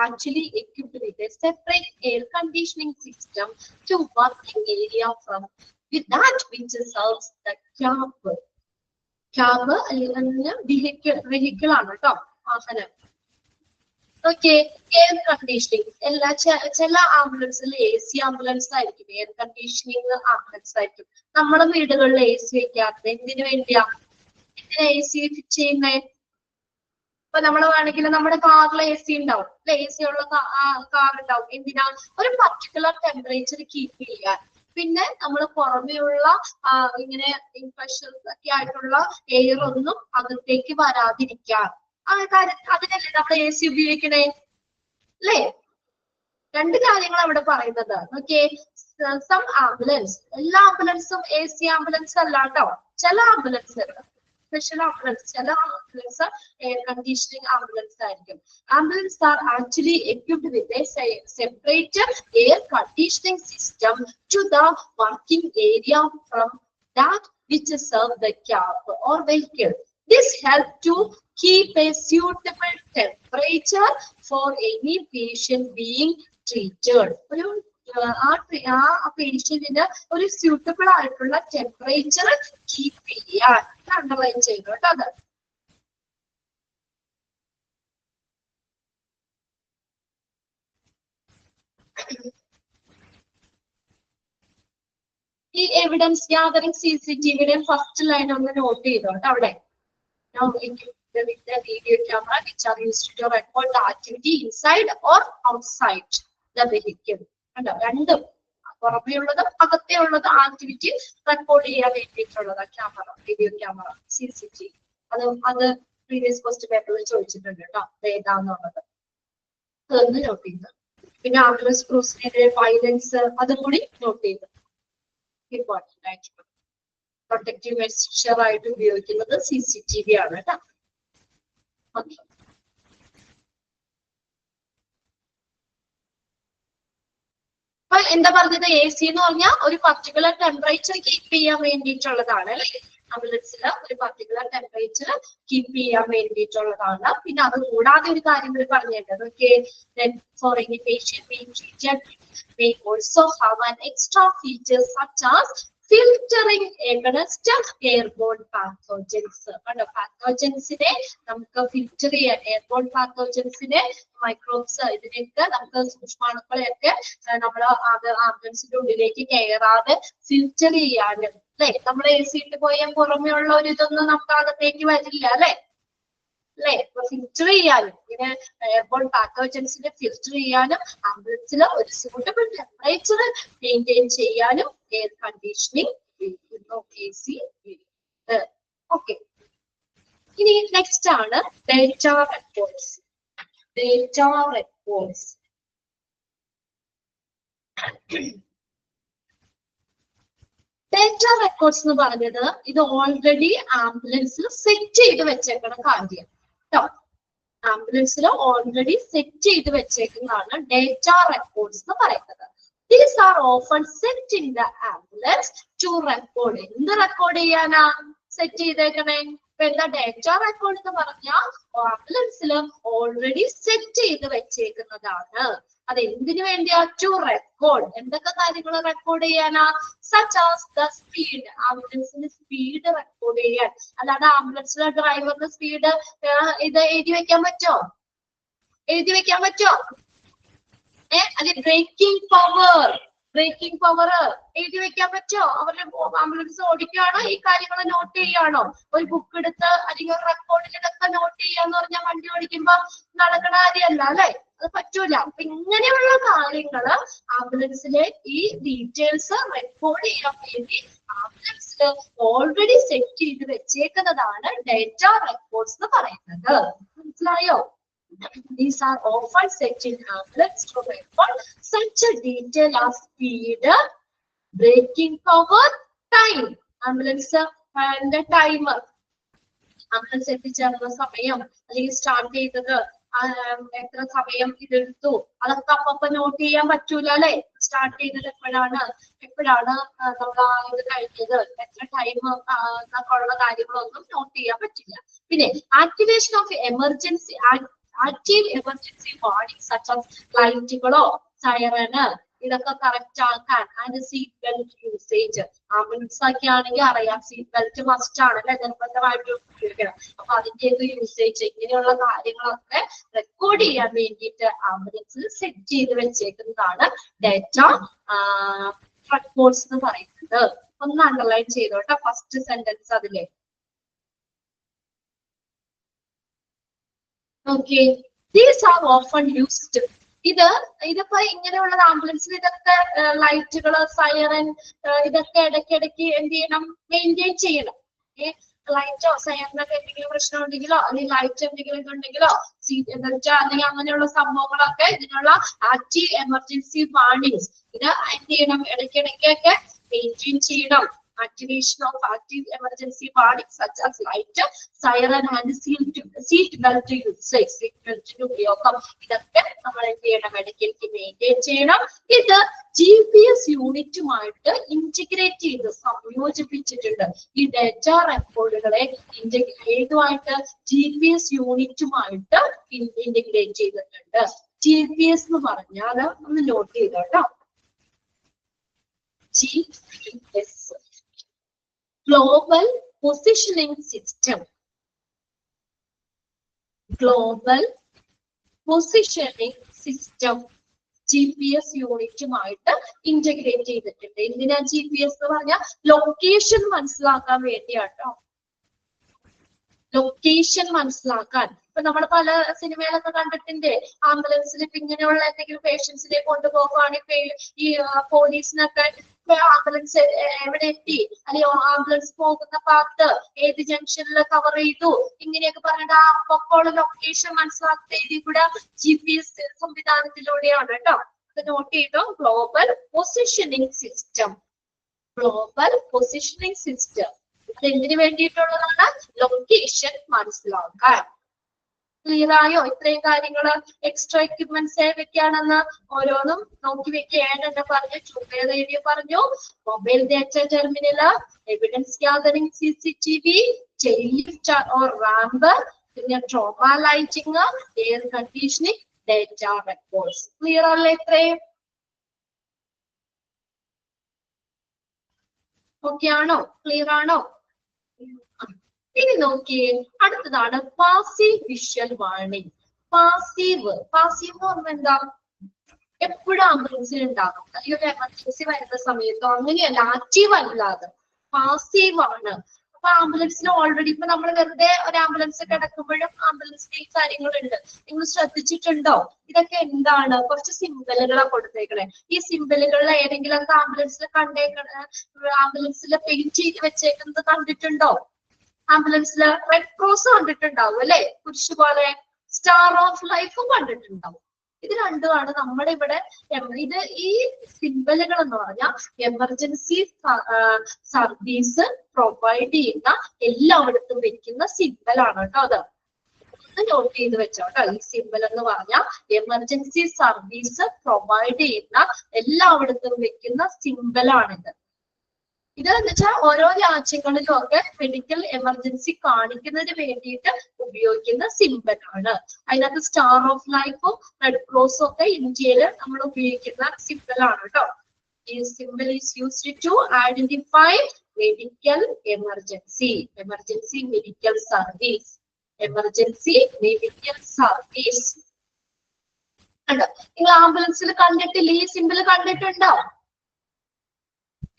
actually equipped with a separate air conditioning system to working area from with that which serves the cab. Cab അല്ലെങ്കിൽ vehicle ആണ് കേട്ടോ, വാഹനം. Okay, air conditioning. ചില ആംബുലൻസിൽ AC ambulance ആയിരിക്കും, air conditioning ambulance ആയിരിക്കും. നമ്മുടെ വീടുകളിൽ AC വെക്കാറുണ്ട്. എന്തിനു വേണ്ടിയാ? എന്തിനാ AC ഫിറ്റ് ചെയ്യുന്നേ? ഇപ്പൊ നമ്മൾ വേണമെങ്കിൽ നമ്മുടെ കാറിൽ AC ഉണ്ടാവും, AC ഉള്ള കാർ ഉണ്ടാവും. എന്തിനാ? ഒരു പർട്ടിക്കുലർ ടെമ്പറേച്ചർ കീപ്പ് ചെയ്യാൻ. പിന്നെ നമ്മൾ പുറമെയുള്ള ഇങ്ങനെ ഇൻഫെക്ഷൻസ് ഒക്കെ ആയിട്ടുള്ള എയർ ഒന്നും അകത്തേക്ക് വരാതിരിക്കാൻ. അതിനല്ലേ നമ്മൾ AC ഉപയോഗിക്കണേ, അല്ലേ? രണ്ട് കാര്യങ്ങൾ അവിടെ പറയുന്നത്. ഓക്കെ, സം ആംബുലൻസ്, എല്ലാ ആംബുലൻസും AC ആംബുലൻസ് അല്ല കേട്ടോ. ചില ആംബുലൻസ്, സ്പെഷ്യൽ ആംബുലൻസ്, ചില ആംബുലൻസ് എയർ കണ്ടീഷനിങ് ആംബുലൻസ് ആയിരിക്കും. Ambulance are actually equipped with a separate air conditioning system to the working area from that which serve the cab or vehicle. This helps to keep a suitable temperature for any patient being treated. ആ പേഷ്യന്റിന് ഒരു suitable ആയിട്ടുള്ള temperature keep ചെയ്യാൻ underline ചെയ്തു കേട്ടോ. അത് ഈ evidence gathering CCTVയുടെ first line ഒന്ന് note ചെയ്തോട്ടോ അവിടെ. With the video camera which are used to record the activity inside or outside the vehicle. രണ്ടും, പുറമെയുള്ളതും അകത്തെ ഉള്ളത് ആക്ടിവിറ്റി റെക്കോർഡ് ചെയ്യാൻ വേണ്ടിയിട്ടുള്ളത് ക്യാമറ, വീഡിയോ ക്യാമറ, CCTV. അത് പ്രീവിയസ് ക്വസ്റ്റ്യൻ പേപ്പറിൽ ചോദിച്ചിട്ടുണ്ട് കേട്ടോ, ഏതാന്നുള്ളത്. അതൊന്ന് നോട്ട് ചെയ്ത്. പിന്നെ ആംബുലൻസ് ക്രൂസിനെതിരെ വയലൻസ്, അതും കൂടി നോട്ട് ചെയ്ത്. ഇമ്പോർട്ടന്റ് ആയിട്ടുള്ള പ്രൊട്ടക്റ്റീവ് മെഷർ ആയിട്ട് ഉപയോഗിക്കുന്നത് CCTV ആണ് കേട്ടോ. ഓക്കെ, അപ്പൊ എന്താ പറഞ്ഞത്? AC എന്ന് പറഞ്ഞാൽ ഒരു പർട്ടിക്കുലർ ടെമ്പറേച്ചർ കീപ്പ് ചെയ്യാൻ വേണ്ടിയിട്ടുള്ളതാണ് അല്ലെ? ആംബുലൻസിൽ ഒരു പർട്ടിക്കുലർ ടെമ്പറേച്ചർ കീപ്പ് ചെയ്യാൻ വേണ്ടിയിട്ടുള്ളതാണ്. പിന്നെ അത് കൂടാതെ ഒരു കാര്യം കൂടി പറഞ്ഞിട്ടുണ്ട്. Okay, for any patient being treated may also have an extra feature such as filtering against airborne pathogens. പാത്തോജൻസിനെ നമുക്ക് ഫിൽറ്റർ ചെയ്യാൻ, എയർബോൺ പാത്തോജൻസിനെ, മൈക്രോബ്സ്, ഇതിനൊക്കെ നമുക്ക് സൂക്ഷ്മാണുക്കളെയൊക്കെ നമ്മൾ ആംബുലൻസിന്റെ ഉള്ളിലേക്ക് കയറാതെ ഫിൽറ്റർ ചെയ്യാൻ, അല്ലെ? നമ്മൾ AC ഇട്ട് പോയാൽ പുറമെ ഉള്ള ഒരു ഇതൊന്നും നമുക്ക് അകത്തേക്ക് വരില്ല, അല്ലെ? അല്ലെ? ഫിൽറ്റർ ചെയ്യാനും ഇങ്ങനെ എയർബോൺ പാത്തോജൻസിനെ ഫിൽറ്റർ ചെയ്യാനും ആംബുലൻസിൽ ഒരു സ്യൂട്ടബിൾ ടെമ്പറേച്ചർ മെയിൻറ്റെയിൻ ചെയ്യാനും എയർ കണ്ടീഷനിങ് AC. ഓക്കെ, ഇനി നെക്സ്റ്റ് ആണ് data records. Data records data records എന്ന് പറഞ്ഞത് ഇത് ഓൾറെഡി ആംബുലൻസിൽ സെറ്റ് ചെയ്ത് വെച്ചേക്കുന്ന കാര്യം കേട്ടോ. ആംബുലൻസിൽ ഓൾറെഡി സെറ്റ് ചെയ്ത് വെച്ചേക്കുന്നതാണ് ഡേറ്റ റെക്കോർഡ്സ് എന്ന് പറയുന്നത്. These are often set in the ambulance to record. എന്ത് റെക്കോർഡ് ചെയ്യാനാ സെറ്റ് ചെയ്തേക്കണേ? ഇപ്പൊ എന്താ ഡേറ്റ റെക്കോർഡ് എന്ന് പറഞ്ഞാൽ ആംബുലൻസിൽ ഓൾറെഡി സെറ്റ് ചെയ്ത് വെച്ചേക്കുന്നതാണ്. അത് എന്തിനു വേണ്ടിയാ? To record. എന്തൊക്കെ കാര്യങ്ങൾ റെക്കോർഡ് ചെയ്യാനാ? Such as the speed. ആംബുലൻസിന്റെ സ്പീഡ് റെക്കോർഡ് ചെയ്യാൻ. അല്ലാതെ ആംബുലൻസിലെ ഡ്രൈവറിന്റെ സ്പീഡ് ഇത് എഴുതി വെക്കാൻ പറ്റോ? എഴുതി വെക്കാൻ പറ്റോ? അല്ലെ ബ്രേക്കിംഗ് പവർ എഴുതി വെക്കാൻ പറ്റോ? അവരുടെ ആംബുലൻസ് ഓടിക്കുകയാണോ ഈ കാര്യങ്ങൾ നോട്ട് ചെയ്യാണോ? ഒരു ബുക്ക് എടുത്ത് അല്ലെങ്കിൽ ഒരു റെക്കോർഡിൽ ഇതൊക്കെ നോട്ട് ചെയ്യാന്ന് പറഞ്ഞാൽ വണ്ടി ഓടിക്കുമ്പോ നടക്കണ കാര്യമല്ല അല്ലെ? അത് പറ്റൂല. അപ്പൊ ഇങ്ങനെയുള്ള കാര്യങ്ങള് ആംബുലൻസിലെ ഈ ഡീറ്റെയിൽസ് റെക്കോർഡ് ചെയ്യാൻ വേണ്ടി ആംബുലൻസിൽ ഓൾറെഡി സെറ്റ് ചെയ്ത് വെച്ചേക്കുന്നതാണ് ഡേറ്റ റെക്കോർഡ്സ് എന്ന് പറയുന്നത്. മനസ്സിലായോ? These are often set in ambulance to record such a detail as speed, braking power, time. Ambulance and the timer. Ambulance എത്തിച്ചേർന്ന സമയം അല്ലെങ്കിൽ സ്റ്റാർട്ട് ചെയ്തത് എത്ര സമയം ഇതെടുത്തു അതൊക്കെ അപ്പൊ നോട്ട് ചെയ്യാൻ പറ്റൂല അല്ലെ? സ്റ്റാർട്ട് ചെയ്തത് എപ്പോഴാണ് നമ്മൾ ഇത് കഴിഞ്ഞത് എത്ര ടൈം ഉള്ള കാര്യങ്ങളൊന്നും നോട്ട് ചെയ്യാൻ പറ്റില്ല. പിന്നെ activation of emergency active emergency warnings such as ലൈറ്റുകളോ siren ഇതൊക്കെ കറക്റ്റ് ആക്കാൻ and seat belt usage. Ambulance ഒക്കെ ആണെങ്കിൽ അറിയാം സീറ്റ് ബെൽറ്റ് മസ്റ്റ് ആണല്ലേ, നിർബന്ധമായിട്ട് ഉപയോഗിക്കണം. അപ്പൊ അതിന്റെയൊക്കെ യൂസേജ് ഇങ്ങനെയുള്ള കാര്യങ്ങളൊക്കെ റെക്കോർഡ് ചെയ്യാൻ വേണ്ടിയിട്ട് ആംബുലൻസിൽ സെറ്റ് ചെയ്ത് വെച്ചേക്കുന്നതാണ് ഡേറ്റ റെക്കോർഡ്സ് എന്ന് പറയുന്നത്. ഒന്ന് അണ്ടർലൈൻ ചെയ്തോട്ടെ ഫസ്റ്റ് സെന്റൻസ് അതിലെ. Okay, these are often used. ഇതിപ്പോ ഇങ്ങനെയുള്ള ആംബുലൻസിൽ ഇതൊക്കെ ലൈറ്റുകള് സൈറൻ ഇതൊക്കെ ഇടയ്ക്കിടയ്ക്ക് എന്ത് ചെയ്യണം? മെയിൻറ്റെയിൻ ചെയ്യണം. ലൈറ്റോ സൈറനൊക്കെ എന്തെങ്കിലും പ്രശ്നം ഉണ്ടെങ്കിലോ അല്ലെങ്കിൽ ലൈറ്റ് എന്തെങ്കിലും ഇതുണ്ടെങ്കിലോ സീറ്റ് എന്താ വെച്ചാൽ അല്ലെങ്കിൽ അങ്ങനെയുള്ള സംഭവങ്ങളൊക്കെ ഇതിനുള്ള ആക്റ്റീവ് എമർജൻസി വാർണിംഗ്സ് ഇത് എന്ത് ചെയ്യണം? ഇടയ്ക്കിടയ്ക്കൊക്കെ മെയിൻറ്റെയിൻ ചെയ്യണം. Activation of active emergency warnings such as light, siren and seat belt usage. Seat belt ഉപയോഗം ഇതൊക്കെ നമ്മൾ എന്ത് ചെയ്യണം? ഇടയ്ക്കിടയ്ക്ക് മെയിൻറ്റെയിൻ ചെയ്യണം. ഇത് GPS യൂണിറ്റുമായിട്ട് ഇന്റഗ്രേറ്റ് ചെയ്ത് സംയോജിപ്പിച്ചിട്ടുണ്ട്. ഈ ഡേറ്റ റെക്കോർഡുകളെ ഏതുമായിട്ട്? GPS യൂണിറ്റുമായിട്ട് ഇന്റഗ്രേറ്റ് ചെയ്തിട്ടുണ്ട്. GPS എന്ന് പറഞ്ഞാൽ ഒന്ന് നോട്ട് ചെയ്തോട്ടോ. GPS Global Positioning System. Global Positioning System. GPS യൂണിറ്റുമായിട്ട് ഇന്റഗ്രേറ്റ് ചെയ്തിട്ടുണ്ട്. എന്തിനാ GPS എന്ന് പറഞ്ഞാൽ? ലൊക്കേഷൻ മനസ്സിലാക്കാൻ വേണ്ടിയാട്ടോ. ലൊക്കേഷൻ മനസ്സിലാക്കാൻ. ഇപ്പൊ നമ്മൾ പല സിനിമകളൊക്കെ കണ്ടിട്ടുണ്ട്. ആംബുലൻസിൽ ഇപ്പൊ ഇങ്ങനെയുള്ള എന്തെങ്കിലും പേഷ്യൻസിനെ കൊണ്ടുപോകുകയാണെങ്കിൽ ഈ പോലീസിനൊക്കെ ആംബുലൻസ് എവിടെ എത്തി അല്ലെങ്കിൽ ആംബുലൻസ് പോകുന്ന പാത്ത് ഏത് ജംഗ്ഷനിൽ കവർ ചെയ്തു ഇങ്ങനെയൊക്കെ പറഞ്ഞിട്ട് ആ പൊക്കോള ലൊക്കേഷൻ മനസ്സിലാക്കുന്ന രീതി കൂടെ GPS സംവിധാനത്തിലൂടെയാണ് കേട്ടോ. അത് നോട്ട് ചെയ്തോ. Global positioning system. Global positioning system അത് എന്തിനു വേണ്ടിയിട്ടുള്ളതാണ്? ലൊക്കേഷൻ മനസ്സിലാക്കാൻ. ക്ലിയർ ആയോ? ഇത്രയും കാര്യങ്ങള് എക്സ്ട്രാ എക്യുപ്മെന്റ്സ് ഏതൊക്കെയാണെന്ന് ഓരോന്നും നോക്കി വെക്കുകയാണ് എന്ന് പറഞ്ഞു. ചുമതല പറഞ്ഞു. Mobile data terminal, evidence gathering, CCTV, chain lift or ramp, പിന്നെ trauma lighting, air conditioning, data records. Clear അല്ലേ? ഇത്രയും ഓക്കെ ആണോ? ക്ലിയർ ആണോ? ഇനി നോക്കിയേ, അടുത്തതാണ് പാസീവ് വിഷ്വൽ വാർണിംഗ്. പാസീവ് എന്ന് പറഞ്ഞാൽ എന്താ? എപ്പോഴും ആംബുലൻസിൽ ഉണ്ടാകും. ഈ ഒരു എമർജൻസി വരുന്ന സമയത്തോ അങ്ങനെയല്ല, ആക്റ്റീവ് അല്ലാതെ പാസീവ് ആണ്. അപ്പൊ ആംബുലൻസിൽ ഓൾറെഡി ഇപ്പൊ നമ്മൾ വെറുതെ ഒരു ആംബുലൻസ് കിടക്കുമ്പോഴും ആംബുലൻസിന്റെ ഈ കാര്യങ്ങളുണ്ട്. നിങ്ങൾ ശ്രദ്ധിച്ചിട്ടുണ്ടോ? ഇതൊക്കെ എന്താണ്? കുറച്ച് സിംബലുകളാണ് കൊടുത്തേക്കണേ. ഈ സിംബലുകളിൽ ഏതെങ്കിലും ആംബുലൻസിൽ ആംബുലൻസിൽ പെയിന്റ് ചെയ്ത് വെച്ചേക്കുന്നത് കണ്ടിട്ടുണ്ടോ? ആംബുലൻസിൽ റെഡ് ക്രോസ് കണ്ടിട്ടുണ്ടാവും അല്ലെ? കുരിശ് പോലെ സ്റ്റാർ ഓഫ് ലൈഫും കണ്ടിട്ടുണ്ടാവും. ഇത് രണ്ടുമാണ് നമ്മുടെ ഇവിടെ. ഇത് ഈ സിംബലുകൾ എന്ന് പറഞ്ഞാൽ എമർജൻസി സർവീസ് പ്രൊവൈഡ് ചെയ്യുന്ന എല്ലായിടത്തും വെക്കുന്ന സിംബലാണ് കേട്ടോ. അത് ഒന്ന് നോട്ട് ചെയ്ത് വെച്ചോട്ടോ. ഈ സിംബൽ എന്ന് പറഞ്ഞാൽ എമർജൻസി സർവീസ് പ്രൊവൈഡ് ചെയ്യുന്ന എല്ലായിടത്തും വെക്കുന്ന സിംബലാണിത്. ഇത് എന്ന് വെച്ചാൽ ഓരോ രാജ്യങ്ങളിലും ഒക്കെ മെഡിക്കൽ എമർജൻസി കാണിക്കുന്നതിന് വേണ്ടിയിട്ട് ഉപയോഗിക്കുന്ന സിംബലാണ്. അതിനകത്ത് സ്റ്റാർ ഓഫ് ലൈഫും റെഡ് ക്രോസും ഒക്കെ ഇന്ത്യയിൽ നമ്മൾ ഉപയോഗിക്കുന്ന സിംബലാണ് കേട്ടോ. ഈ symbol is used to identify medical emergency, emergency medical service, emergency medical service. കണ്ടോ? നിങ്ങൾ ആംബുലൻസിൽ കണ്ടിട്ടില്ലേ? ഈ സിംബൽ കണ്ടിട്ടുണ്ടോ?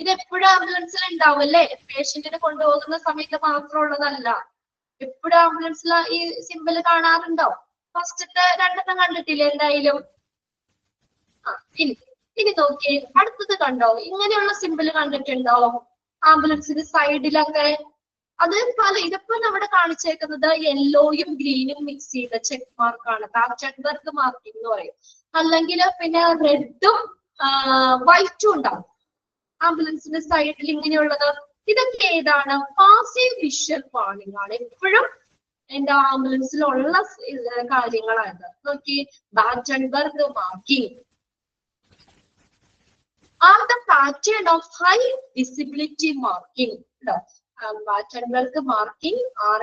ഇത് എപ്പോഴും ആംബുലൻസിൽ ഉണ്ടാവും അല്ലേ? പേഷ്യന്റിനെ കൊണ്ടുപോകുന്ന സമയത്ത് മാത്രമുള്ളതല്ല. എപ്പോഴും ആംബുലൻസിൽ ഈ സിംബൽ കാണാറുണ്ടോ? ഫസ്റ്റത്തെ രണ്ടെണ്ണം കണ്ടിട്ടില്ലേ എന്തായാലും? ഇനി നോക്കിയേ, അടുത്തത് കണ്ടോ? ഇങ്ങനെയുള്ള സിംബൽ കണ്ടിട്ടുണ്ടോ? ആംബുലൻസിന്റെ സൈഡിലൊക്കെ അത് ഇതിപ്പോ നമ്മുടെ കാണിച്ചേക്കുന്നത് യെല്ലോയും ഗ്രീനും മിക്സ് ചെയ്ത ചെക്ക് മാർക്കാണ്. പാറ്റേൺബർഗ് മാർക്കിംഗ് എന്ന് പറയും. അല്ലെങ്കിൽ പിന്നെ റെഡും വൈറ്റും ഉണ്ടാവും ആംബുലൻസിന്റെ സൈഡിൽ ഇങ്ങനെയുള്ളത്. ഇതൊക്കെ ഏതാണ്? പാസീവ് വിഷ്വൽ വാർണിംഗ് ആണ്. എപ്പോഴും എന്റെ ആംബുലൻസിലുള്ള കാര്യങ്ങളാണ്. നോക്കി, Battenburg marking are the pattern of high visibility marking. Battenburg marking are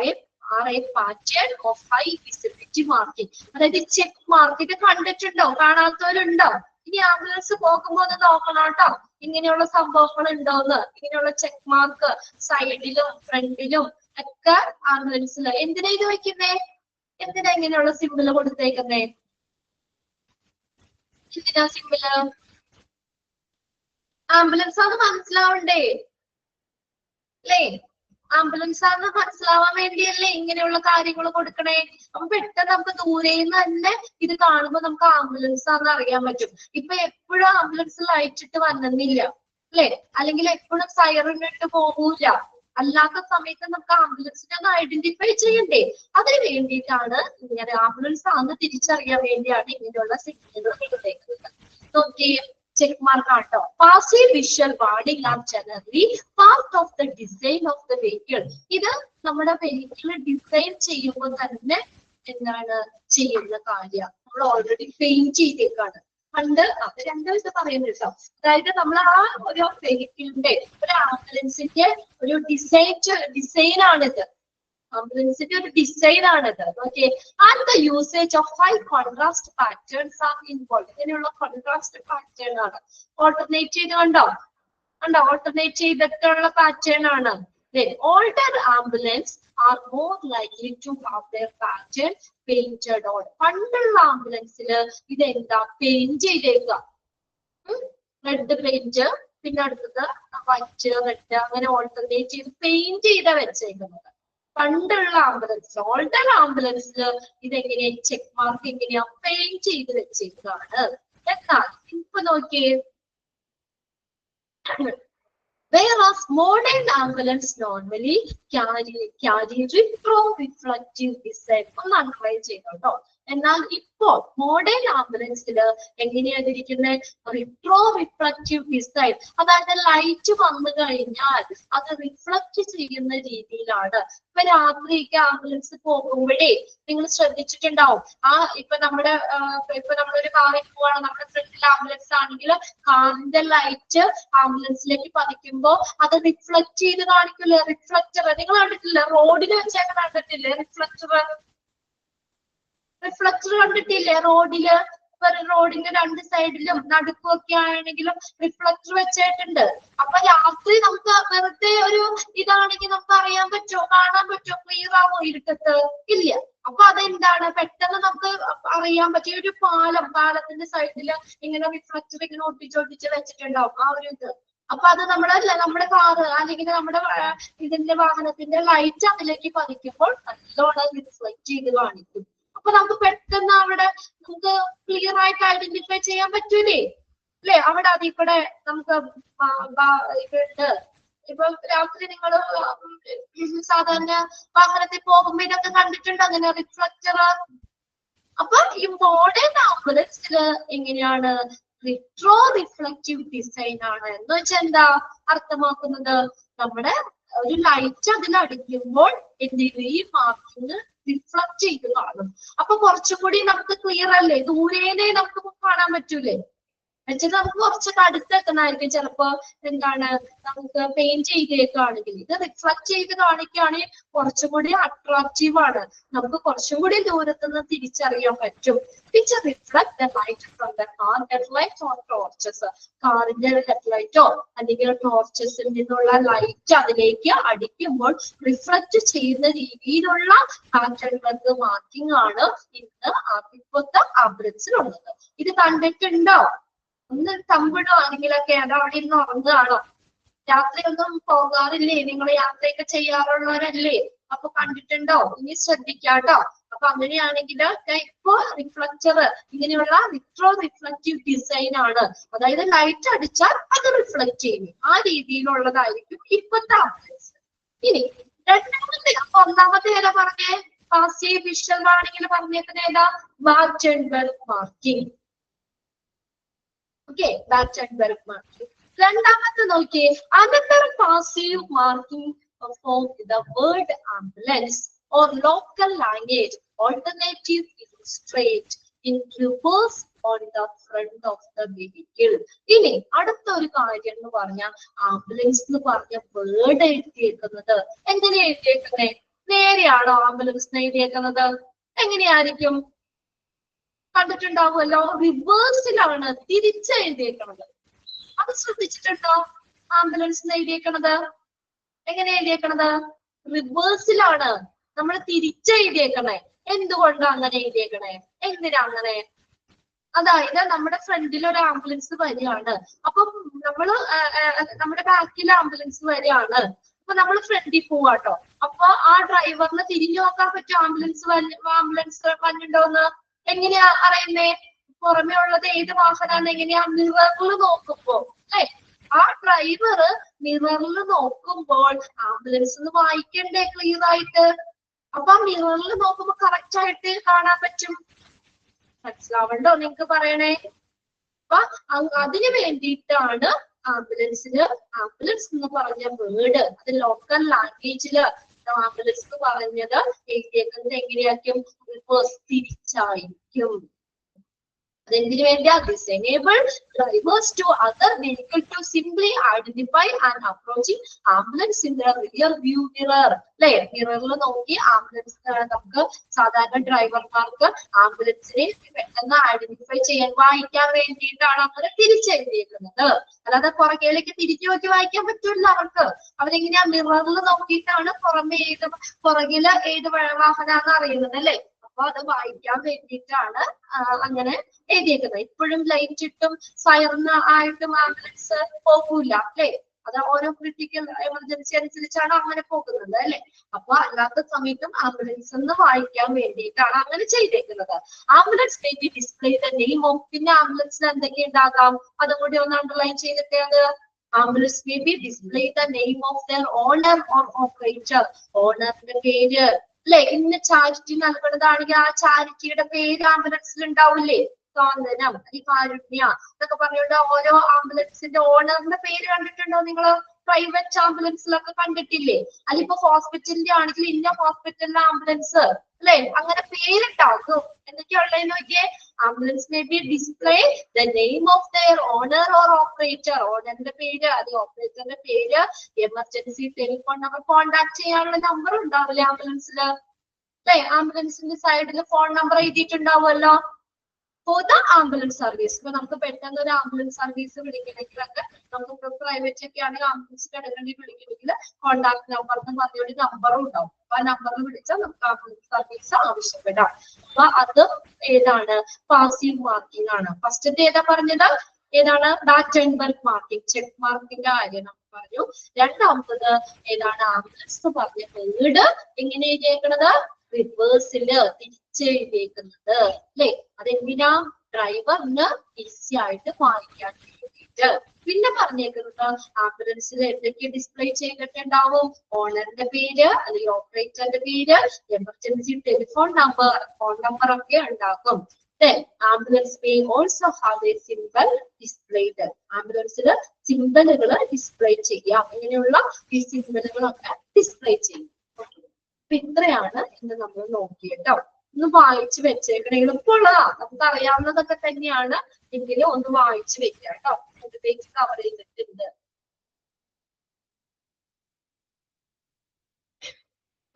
a pattern of high visibility marking. അതായത് ചെക്ക് മാർക്ക്. ഇത് കണ്ടിട്ടുണ്ടോ? കാണാത്തവരുണ്ടോ? ഇനി ആംബുലൻസ് പോകുമ്പോ ഒന്ന് നോക്കണം കേട്ടോ, ഇങ്ങനെയുള്ള സംഭവങ്ങൾ ഉണ്ടോന്ന്. ഇങ്ങനെയുള്ള ചെക്ക് മാർക്ക് സൈഡിലും ഫ്രണ്ടിലും ഒക്കെ ആംബുലൻസിൽ. എന്തിനാ ഇത് വെക്കുന്നേ? എന്തിനാ ഇങ്ങനെയുള്ള സിമ്പിള് കൊടുത്തേക്കുന്നേ? എന്തിനാ സിമ്പിള്? ആംബുലൻസ് ആണെന്ന് മനസ്സിലാവണ്ടേ അല്ലേ? ആംബുലൻസ് ആണെന്ന് മനസ്സിലാവാൻ വേണ്ടിയല്ലേ ഇങ്ങനെയുള്ള കാര്യങ്ങൾ കൊടുക്കണേ. അപ്പൊ പെട്ടെന്ന് നമുക്ക് ദൂരെ നിന്ന് തന്നെ ഇത് കാണുമ്പോൾ നമുക്ക് ആംബുലൻസ് ആണെന്ന് അറിയാൻ പറ്റും. ഇപ്പൊ എപ്പോഴും ആംബുലൻസ് ലൈറ്റ് ഇട്ട് വന്നെന്നില്ല അല്ലെ? അല്ലെങ്കിൽ എപ്പോഴും സൈറൻ ഇട്ട് പോകൂല. അല്ലാത്ത സമയത്ത് നമുക്ക് ആംബുലൻസിനെ ഒന്ന് ഐഡന്റിഫൈ ചെയ്യണ്ടേ? അതിന് വേണ്ടിയിട്ടാണ് ഇങ്ങനെ ആംബുലൻസ് ആണെന്ന് തിരിച്ചറിയാൻ വേണ്ടിയാണ് ഇങ്ങനെയുള്ള സിഗ്നലുകൾ കൊടുത്തേക്കുന്നത്. നോക്കിയേ, ചെക്ക് മാർക്ക് ആട്ടോ. Passive visual warning are generally part of the design of the vehicle. ഇത് നമ്മുടെ വെഹിക്കിൾ ഡിസൈൻ ചെയ്യുമ്പോൾ തന്നെ എന്താണ് ചെയ്യുന്ന കാര്യം? നമ്മൾ ഓൾറെഡി പെയിന്റ് ചെയ്തേക്കാണ്. പണ്ട് അത് രണ്ടു ഇത് പറയുന്നത് കേട്ടോ. അതായത് നമ്മൾ ആ ഒരു വെഹിക്കിളിന്റെ ഒരു ആംബുലൻസിന്റെ ഒരു ഡിസൈൻ ആണിത്. ആംബുലൻസിന്റെ ഒരു ഡിസൈൻ ആണിത്. Okay. And the usage of high contrast patterns are involve. ഇങ്ങനെയുള്ള കോൺട്രാസ്റ്റ് പാറ്റേൺ ആണ്. ഓൾട്ടർനേറ്റ് ചെയ്ത് കണ്ടോ? ഓൾട്ടർനേറ്റ് ചെയ്തിട്ടുള്ള പാറ്റേൺ ആണ്. Older ambulance are more likely to have their pattern painted on. പണ്ടുള്ള ആംബുലൻസിൽ ഇതെന്താ? പെയിന്റ് ചെയ്തേക്കുക. റെഡ് പെയിന്റ്, പിന്നെ അടുത്തത് വൈറ്റ്, റെഡ്, അങ്ങനെ ഓൾട്ടർനേറ്റ് ചെയ്ത് പെയിന്റ് ചെയ്താ വെച്ചേക്കുന്നത്. പണ്ടുള്ള ആംബുലൻസിൽ, ഓൾഡർ ആംബുലൻസിൽ ഇതെങ്ങനെയാ? ചെക്ക് മാർക്ക് എങ്ങനെയാ? പെയിന്റ് ചെയ്ത് വെച്ചേക്കാണ്. എന്നാൽ ഇപ്പൊ നോക്കിയേ, whereas modern ambulance normally carry retroreflective design. ഒന്ന് അൺട്രൈ ചെയ്തോട്ടോ. എന്നാൽ ഇപ്പോൾ മോഡേൺ ആംബുലൻസിൽ എങ്ങനെയാതിരിക്കുന്നത്? Retro reflective design. അതായത് ലൈറ്റ് വന്നു കഴിഞ്ഞാൽ അത് റിഫ്ലക്ട് ചെയ്യുന്ന രീതിയിലാണ്. ഇപ്പൊ രാത്രിയൊക്കെ ആംബുലൻസ് പോകുമ്പോഴേ നിങ്ങൾ ശ്രദ്ധിച്ചിട്ടുണ്ടാവും. ഇപ്പൊ നമ്മളൊരു കാറിൽ പോവാണ്, നമ്മുടെ ഫ്രണ്ടിൽ ആംബുലൻസ് ആണെങ്കിൽ കാറിന്റെ ലൈറ്റ് ആംബുലൻസിലേക്ക് പതിക്കുമ്പോ അത് റിഫ്ലക്ട് ചെയ്ത് കാണിക്കില്ലേ? റിഫ്ലക്ടർ നിങ്ങൾ കണ്ടിട്ടില്ലേ? റോഡിൽ വെച്ചേക്ക് കണ്ടിട്ടില്ലേ? റിഫ്ലക്ടർ കണ്ടിട്ടില്ലേ? റോഡിന്റെ രണ്ട് സൈഡിലും നടുക്കൊക്കെ ആണെങ്കിലും റിഫ്ലക്ടർ വെച്ചിട്ടുണ്ട്. അപ്പൊ രാത്രി നമുക്ക് വെറുതെ ഒരു ഇതാണെങ്കിൽ നമുക്ക് അറിയാൻ പറ്റുമോ? കാണാൻ പറ്റുമോ? ക്ലിയർ ആവോ ഇരുട്ടത്ത്? ഇല്ല. അപ്പൊ അതെന്താണ്? പെട്ടെന്ന് നമുക്ക് അറിയാൻ പറ്റിയ ഒരു പാലത്തിന്റെ സൈഡില് ഇങ്ങനെ റിഫ്ലക്ടർ ഇങ്ങനെ ഒട്ടിച്ചൊട്ടിച്ച് വെച്ചിട്ടുണ്ടാവും. ആ ഒരു ഇത് അപ്പൊ അത് നമ്മുടെ കാറ് അല്ലെങ്കിൽ നമ്മുടെ ഇതിന്റെ വാഹനത്തിന്റെ ലൈറ്റ് അതിലേക്ക് പതിക്കുമ്പോൾ നല്ലോണം റിഫ്ലക്ട് ചെയ്ത് കാണിക്കും. അപ്പൊ നമുക്ക് പെട്ടെന്ന് അവിടെ നമുക്ക് ക്ലിയർ ആയിട്ട് ഐഡന്റിഫൈ ചെയ്യാൻ പറ്റൂലേ അല്ലെ? അവിടെ അതിൽ കൂടെ നമുക്ക് ഇതുണ്ട്. ഇപ്പൊ രാത്രി നിങ്ങൾ സാധാരണ വാഹനത്തിൽ പോകുമ്പോ ഇതൊക്കെ കണ്ടിട്ടുണ്ട് അങ്ങനെ റിഫ്ലക്ടർ. അപ്പൊ ഈ മോഡേൺ ആംബുലൻസില് എങ്ങനെയാണ് റിട്രോ റിഫ്ലക്റ്റീവ് ഡിസൈൻ ആണ്. എന്ന് വെച്ചാൽ എന്താ അർത്ഥമാക്കുന്നത്? നമ്മുടെ ഒരു ലൈറ്റ് അതിലടിക്കുമ്പോൾ എന്തെങ്കിലും ഈ മാർക്കിങ് റിഫ്ലക്ട് ചെയ്ത് കാണും. അപ്പൊ കുറച്ചുകൂടി നമുക്ക് ക്ലിയർ അല്ലേ? ദൂരേനെ നമുക്ക് കാണാൻ പറ്റൂലേ? എന്നുവെച്ചാൽ നമുക്ക് കുറച്ചൊക്കെ അടുത്തെത്തണമായിരിക്കും. ചിലപ്പോ എന്താണ് നമുക്ക് പെയിന്റ് ചെയ്തേക്കാണെങ്കിൽ ഇത് റിഫ്ലക്ട് ചെയ്ത് കാണിക്കുകയാണെങ്കിൽ കുറച്ചുകൂടി അട്രാക്റ്റീവ് ആണ്. നമുക്ക് കുറച്ചും കൂടി ദൂരത്ത് നിന്ന് തിരിച്ചറിയാൻ പറ്റും. Which reflect the light from the car headlight or torches. കാറിന്റെ ഹെഡ്ലൈറ്റോ അല്ലെങ്കിൽ ടോർച്ചസിൽ നിന്നുള്ള ലൈറ്റ് അതിലേക്ക് അടിക്കുമ്പോൾ റിഫ്ലക്ട് ചെയ്യുന്ന രീതിയിലുള്ള പാറ്റേൺ വർക്ക് മാർക്കിംഗ് ആണ് ഇന്ന് ഇപ്പോഴത്തെ ആംബുലൻസിലുള്ളത്. ഇത് കണ്ടിട്ടുണ്ടോ? ഒന്ന് തമ്പിടോ ആണെങ്കിലൊക്കെ അത് അവിടെ ഇരുന്ന് ഉറങ്ങുകയാണോ? രാത്രിയൊന്നും പോകാറില്ലേ? നിങ്ങൾ യാത്രയൊക്കെ ചെയ്യാറുള്ളവരല്ലേ? അപ്പൊ കണ്ടിട്ടുണ്ടോ? ഇനി ശ്രദ്ധിക്കാട്ടോ. അപ്പൊ അങ്ങനെയാണെങ്കിൽ ഇപ്പൊ റിഫ്ലക്ടർ ഇങ്ങനെയുള്ള റിട്രോ റിഫ്ലക്റ്റീവ് ഡിസൈൻ ആണ്. അതായത് ലൈറ്റ് അടിച്ചാൽ അത് റിഫ്ലക്ട് ചെയ്യും. ആ രീതിയിലുള്ളതായിരിക്കും ഇപ്പോഴത്തെ ആംബുലൻസ്. ഇനി രണ്ടാമത്തെ ഒന്നാമത്തെ ഏതാ പറഞ്ഞേ? പാസീവ് വിഷ്വൽ ആണെങ്കിൽ പറഞ്ഞേക്കുന്ന ഏതാ? Battenburg marking. Okay, Battenburg marking. രണ്ടാമത്തെ നോക്കിയേ, another passive marking of the word ambulance or local language alternative illustrate in reverse on the front of the vehicle. ഇനി അടുത്ത ഒരു കാര്യം എന്ന് പറഞ്ഞാൽ ആംബുലൻസ് എന്ന് പറഞ്ഞ വേർഡ് എഴുതിയേക്കുന്നത് എങ്ങനെയാ എഴുതിയേക്കുന്നത്? നേരെയാണോ ആംബുലൻസ് എഴുതിയേക്കുന്നത്? എങ്ങനെയായിരിക്കും? കണ്ടിട്ടുണ്ടാവുമല്ലോ, റിവേഴ്സിലാണ് തിരിച്ചെഴുതിയേക്കുന്നത്. അത് ശ്രദ്ധിച്ചിട്ടുണ്ടോ? ആംബുലൻസ് എഴുതിയേക്കണത് എങ്ങനെ എഴുതിയേക്കണത്? റിവേഴ്സിലാണ്. നമ്മൾ തിരിച്ചെഴുതിയേക്കണേ. എന്തുകൊണ്ടാണ് അങ്ങനെ എഴുതിയേക്കണേ? എന്തിനാ അങ്ങനെ? അതായത് നമ്മുടെ ഫ്രണ്ടിൽ ഒരു ആംബുലൻസ് വരികയാണ്. അപ്പം നമ്മുടെ ബാക്കിൽ ആംബുലൻസ് വരികയാണ്. അപ്പൊ നമ്മൾ ഫ്രണ്ടിൽ പോവാട്ടോ. അപ്പൊ ആ ഡ്രൈവറിന് തിരിഞ്ഞു നോക്കാൻ പറ്റും ആംബുലൻസ് വന്നിട്ടുണ്ടോന്ന്? എങ്ങനെയാ അറിയുന്നേ? പുറമേ ഉള്ളത് ഏത് വാഹനാണ്? എങ്ങനെയാ? മിററിൽ നോക്കുമ്പോ അല്ലെ? ആ ഡ്രൈവർ മിററിൽ നോക്കുമ്പോൾ ആംബുലൻസ് ഒന്ന് വായിക്കണ്ടേ ക്ലിയർ ആയിട്ട്? അപ്പൊ ആ മിററിൽ നോക്കുമ്പോ കറക്റ്റ് ആയിട്ട് കാണാൻ പറ്റും. മനസ്സിലാവണ്ടോ? നിങ്ങക്ക് പറയണേ. അപ്പൊ അതിന് വേണ്ടിയിട്ടാണ് ആംബുലൻസ് എന്ന് പറഞ്ഞ വേർഡ് അത് ലോക്കൽ ലാംഗ്വേജില് ആംബുലൻസ് എന്ന് പറഞ്ഞത് എഴുതിയേക്കുന്നത് എങ്ങനെയായിരിക്കും? തിരിച്ചായിരിക്കും. അതെന്തിനു വേണ്ടിയാ? This enables drivers to other vehicle to simply identify and approaching ambulance in the rear view mirror. അല്ലെ? മിററിൽ നോക്കി ആംബുലൻസ് നമുക്ക് സാധാരണ ഡ്രൈവർമാർക്ക് ആംബുലൻസിനെ പെട്ടെന്ന് ഐഡന്റിഫൈ ചെയ്യാൻ വായിക്കാൻ വേണ്ടിയിട്ടാണ് അങ്ങനെ തിരിച്ചെഴുതിയിരിക്കുന്നത്. അല്ലാതെ പുറകേലേക്ക് തിരിച്ചു നോക്കി വായിക്കാൻ പറ്റൂല അവർക്ക്. അവരെങ്ങനെയാ? മിററിൽ നോക്കിയിട്ടാണ് പുറകില് ഏത് വാഹനാന്ന് അറിയുന്നത് അല്ലെ? അപ്പൊ അത് വായിക്കാൻ വേണ്ടിയിട്ടാണ് അങ്ങനെ എഴുതിയേക്കുന്നത്. ഇപ്പോഴും ലൈറ്റ് ഇട്ടും സൈറന് ആയിട്ടും ആംബുലൻസ് പോകൂല അല്ലെ? അത് ഓരോ ക്രിട്ടിക്കൽ എമർജൻസി അനുസരിച്ചാണ് അങ്ങനെ പോകുന്നത് അല്ലെ? അപ്പൊ അല്ലാത്ത സമയത്തും ആംബുലൻസ് എന്ന് വായിക്കാൻ വേണ്ടിയിട്ടാണ് അങ്ങനെ ചെയ്തേക്കുന്നത്. Ambulance may be display the name of. പിന്നെ ആംബുലൻസിന് എന്തൊക്കെ ഉണ്ടാകാം? അതും കൂടി ഒന്ന് അണ്ടർലൈൻ ചെയ്തിട്ടേത്. Ambulance may be display the name of their owner or operator. ഓണറിന്റെ പേര് അല്ലെ? ഇന്ന് ചാരിറ്റി നൽകുന്നതാണെങ്കിൽ ആ ചാരിറ്റിയുടെ പേര് ആംബുലൻസിൽ ഉണ്ടാവില്ലേ? സ്വാന്തനം, കാരുണ്യ എന്നൊക്കെ പറഞ്ഞുകൊണ്ട് ഓരോ ആംബുലൻസിന്റെ ഓണറിന്റെ പേര് കണ്ടിട്ടുണ്ടോ നിങ്ങള്? പ്രൈവറ്റ് ആംബുലൻസിലൊക്കെ കണ്ടിട്ടില്ലേ? അതിപ്പോ ഹോസ്പിറ്റലിന്റെ ആണെങ്കിൽ ഇന്ന ഹോസ്പിറ്റലിലെ ആംബുലൻസ് അല്ലെ? അങ്ങനെ പേരുണ്ടാകും. എന്തൊക്കെയുള്ളത് നോക്കിയേ. Ambulance may be display the name of their owner or operator. ഓണറിന്റെ പേര്, അത് ഓപ്പറേറ്ററിന്റെ പേര്, എമർജൻസി ടെലിഫോൺ നമ്പർ, കോണ്ടാക്ട് ചെയ്യാനുള്ള നമ്പർ ഉണ്ടാവില്ലേ ആംബുലൻസിൽ അല്ലെ? ആംബുലൻസിന്റെ സൈഡിൽ ഫോൺ നമ്പർ എഴുതിയിട്ടുണ്ടാവുമല്ലോ. For the ambulance service. ഇപ്പൊ നമുക്ക് പെട്ടെന്ന് ഒരു ആംബുലൻസ് സർവീസ് വിളിക്കണമെങ്കിലൊക്കെ നമുക്ക് പ്രൈവറ്റ് ഒക്കെ ആണെങ്കിൽ ആംബുലൻസ് കിടക്കണമെങ്കിൽ വിളിക്കണമെങ്കിൽ കോണ്ടാക്ട് നമ്പർ എന്ന് പറഞ്ഞൊരു നമ്പറും ഉണ്ടാവും. ആ നമ്പറിൽ വിളിച്ചാൽ നമുക്ക് ആംബുലൻസ് സർവീസ് ആവശ്യപ്പെടാം. അപ്പൊ അത് ഏതാണ്? പാസീവ് മാർക്കിംഗ് ആണ്. ഫസ്റ്റത്തെ ഏതാ പറഞ്ഞത്? ഏതാണ് ബാറ്റൻബർഗ് മാർക്കിംഗ്, ചെക്ക് മാർക്കിന്റെ കാര്യം നമ്മൾ പറഞ്ഞു. രണ്ടാമത്തത് ഏതാണ് ആംബുലൻസ് പറഞ്ഞ വേർഡ് എങ്ങനെ എഴുതിയേക്കുന്നത് റിവേഴ്സില് തിരിച്ചെഴുതിയേക്കുന്നത് അല്ലെ. അതെന്തിനാ ഡ്രൈവറിന് ഈസി ആയിട്ട് വായിക്കാൻ വേണ്ടിയിട്ട്. പിന്നെ പറഞ്ഞേക്കുന്നത് ആംബുലൻസിൽ എന്തൊക്കെ ഡിസ്പ്ലേ ചെയ്തിട്ടുണ്ടാവും ഓണറിന്റെ പേര് അല്ലെങ്കിൽ ഓപ്പറേറ്ററിന്റെ പേര് emergency telephone number phone number ഒക്കെ ഉണ്ടാകും. Ambulance may also have a symbol displayed. ആംബുലൻസിൽ സിംബലുകൾ ഡിസ്പ്ലേ ചെയ്യാം. ഇങ്ങനെയുള്ള ഈ സിംബലുകളൊക്കെ ഡിസ്പ്ലേ ചെയ്യും. അപ്പൊ ഇത്രയാണ് ഇന്ന് നമ്മൾ നോക്കിയിട്ടോ. ഒന്ന് വായിച്ചു വെച്ചേക്കണം. എളുപ്പമുള്ളതാ, നമുക്ക് അറിയാവുന്നതൊക്കെ തന്നെയാണ് എങ്കിലും ഒന്ന് വായിച്ചു വെക്കാം കേട്ടോ. ഇതിലേക്ക് കവർ ചെയ്തിട്ടുണ്ട്.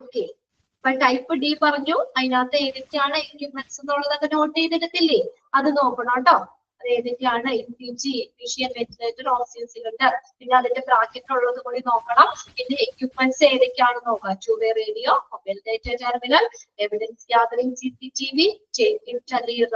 ഓക്കെ, അപ്പൊ ടൈപ്പ് ഡി പറഞ്ഞു. അതിനകത്ത് ഏതൊക്കെയാണ് എക്യുപ്മെന്റ്സ് എന്നുള്ളതൊക്കെ നോട്ട് ചെയ്തെടുത്തില്ലേ, അത് നോക്കണം കേട്ടോ. അത് ഏതൊക്കെയാണ് MPG, എഫിഷ്യൻ വെന്റിലേറ്റർ, ഓക്സിജൻ സിലിണ്ടർ, പിന്നെ അതിന്റെ ബ്രാക്കറ്റ് ഉള്ളത് കൂടി നോക്കണം. പിന്നെ എക്യുപ്മെന്റ്സ് ഏതൊക്കെയാണ് നോക്കാം. To way radio, mobile data terminal, evidence gathering CCTV,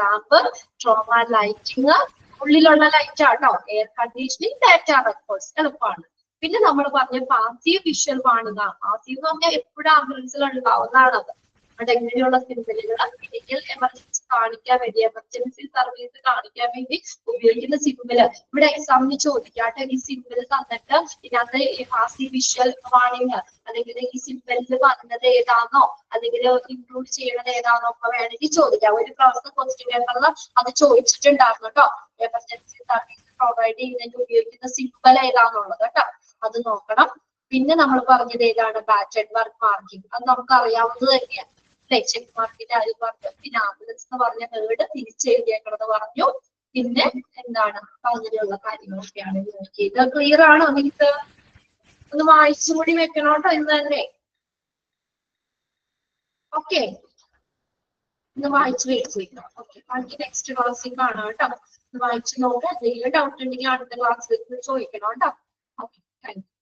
ramp, trauma lighting, ഉള്ളിലുള്ള ലൈറ്റ് ആട്ടോ, എയർ കണ്ടീഷനിങ്, ഡാറ്റ റെക്കോർഡ്സ്. എളുപ്പമാണ്. പിന്നെ നമ്മൾ പറഞ്ഞ പാസീവ് വിഷ്വൽ കാണുക. പാസീവ് എന്ന് പറഞ്ഞാൽ എപ്പോഴും ആംബുലൻസിൽ ഉണ്ടാവുന്നതാണത്. അവിടെ എങ്ങനെയുള്ള സിംബലുകൾ മെഡിക്കൽ എമർജൻസി കാണിക്കാൻ വേണ്ടി, എമർജൻസി സർവീസ് കാണിക്കാൻ വേണ്ടി ഉപയോഗിക്കുന്ന സിംബല്. ഇവിടെ എക്സാമിന് ചോദിക്കാട്ടെ, ഈ സിംബൽ തന്നിട്ട് ഇതിനകത്ത് പാസീവ് വിഷ്വൽ വാണിംഗ് അല്ലെങ്കിൽ ഈ സിംബലിൽ വന്നത് ഏതാണോ അല്ലെങ്കിൽ ഇൻക്ലൂഡ് ചെയ്യണത് ഏതാണോ ഒക്കെ വേണമെങ്കിൽ ചോദിക്കാം. ഒരു പ്രാവശ്യം ക്വസ്റ്റ്യൻ പേപ്പറിൽ അത് ചോദിച്ചിട്ടുണ്ടായിരുന്നു കേട്ടോ. എമർജൻസി സർവീസ് പ്രൊവൈഡ് ചെയ്യുന്നതിന് ഉപയോഗിക്കുന്ന സിംബൽ ഏതാണെന്നുള്ളത് കേട്ടോ, അത് നോക്കണം. പിന്നെ നമ്മൾ പറഞ്ഞത് ഏതാണ് ബാറ്റൻബർഗ് മാർക്കിംഗ്, അത് നമുക്ക് അറിയാവുന്നത് തന്നെയാണ് അല്ലെ. ചെക്ക് മാർക്കിന്റെ കാര്യം പറഞ്ഞു. പിന്നെ ആംബുലൻസ് എന്ന് പറഞ്ഞ വേർഡ് തിരിച്ചെഴുതിയേക്കണമെന്ന് പറഞ്ഞു. പിന്നെ എന്താണ് അങ്ങനെയുള്ള കാര്യങ്ങളൊക്കെയാണ് നോക്കിയത്. ക്ലിയർ ആണോ നിങ്ങൾക്ക്? ഒന്ന് വായിച്ചുകൂടി വെക്കണം കേട്ടോ ഇന്ന് തന്നെ. ഓക്കെ, ഒന്ന് വായിച്ചു വെച്ചേക്കാം. ഓക്കെ, ബാക്കി നെക്സ്റ്റ് ക്ലാസ്സിൽ കാണാം കേട്ടോ. ഒന്ന് വായിച്ചു നോക്കാം. എന്തെങ്കിലും ഡൗട്ട് ഉണ്ടെങ്കിൽ അടുത്ത ക്ലാസ്സിൽ ചോദിക്കണം കേട്ടോ. Okay, thank you.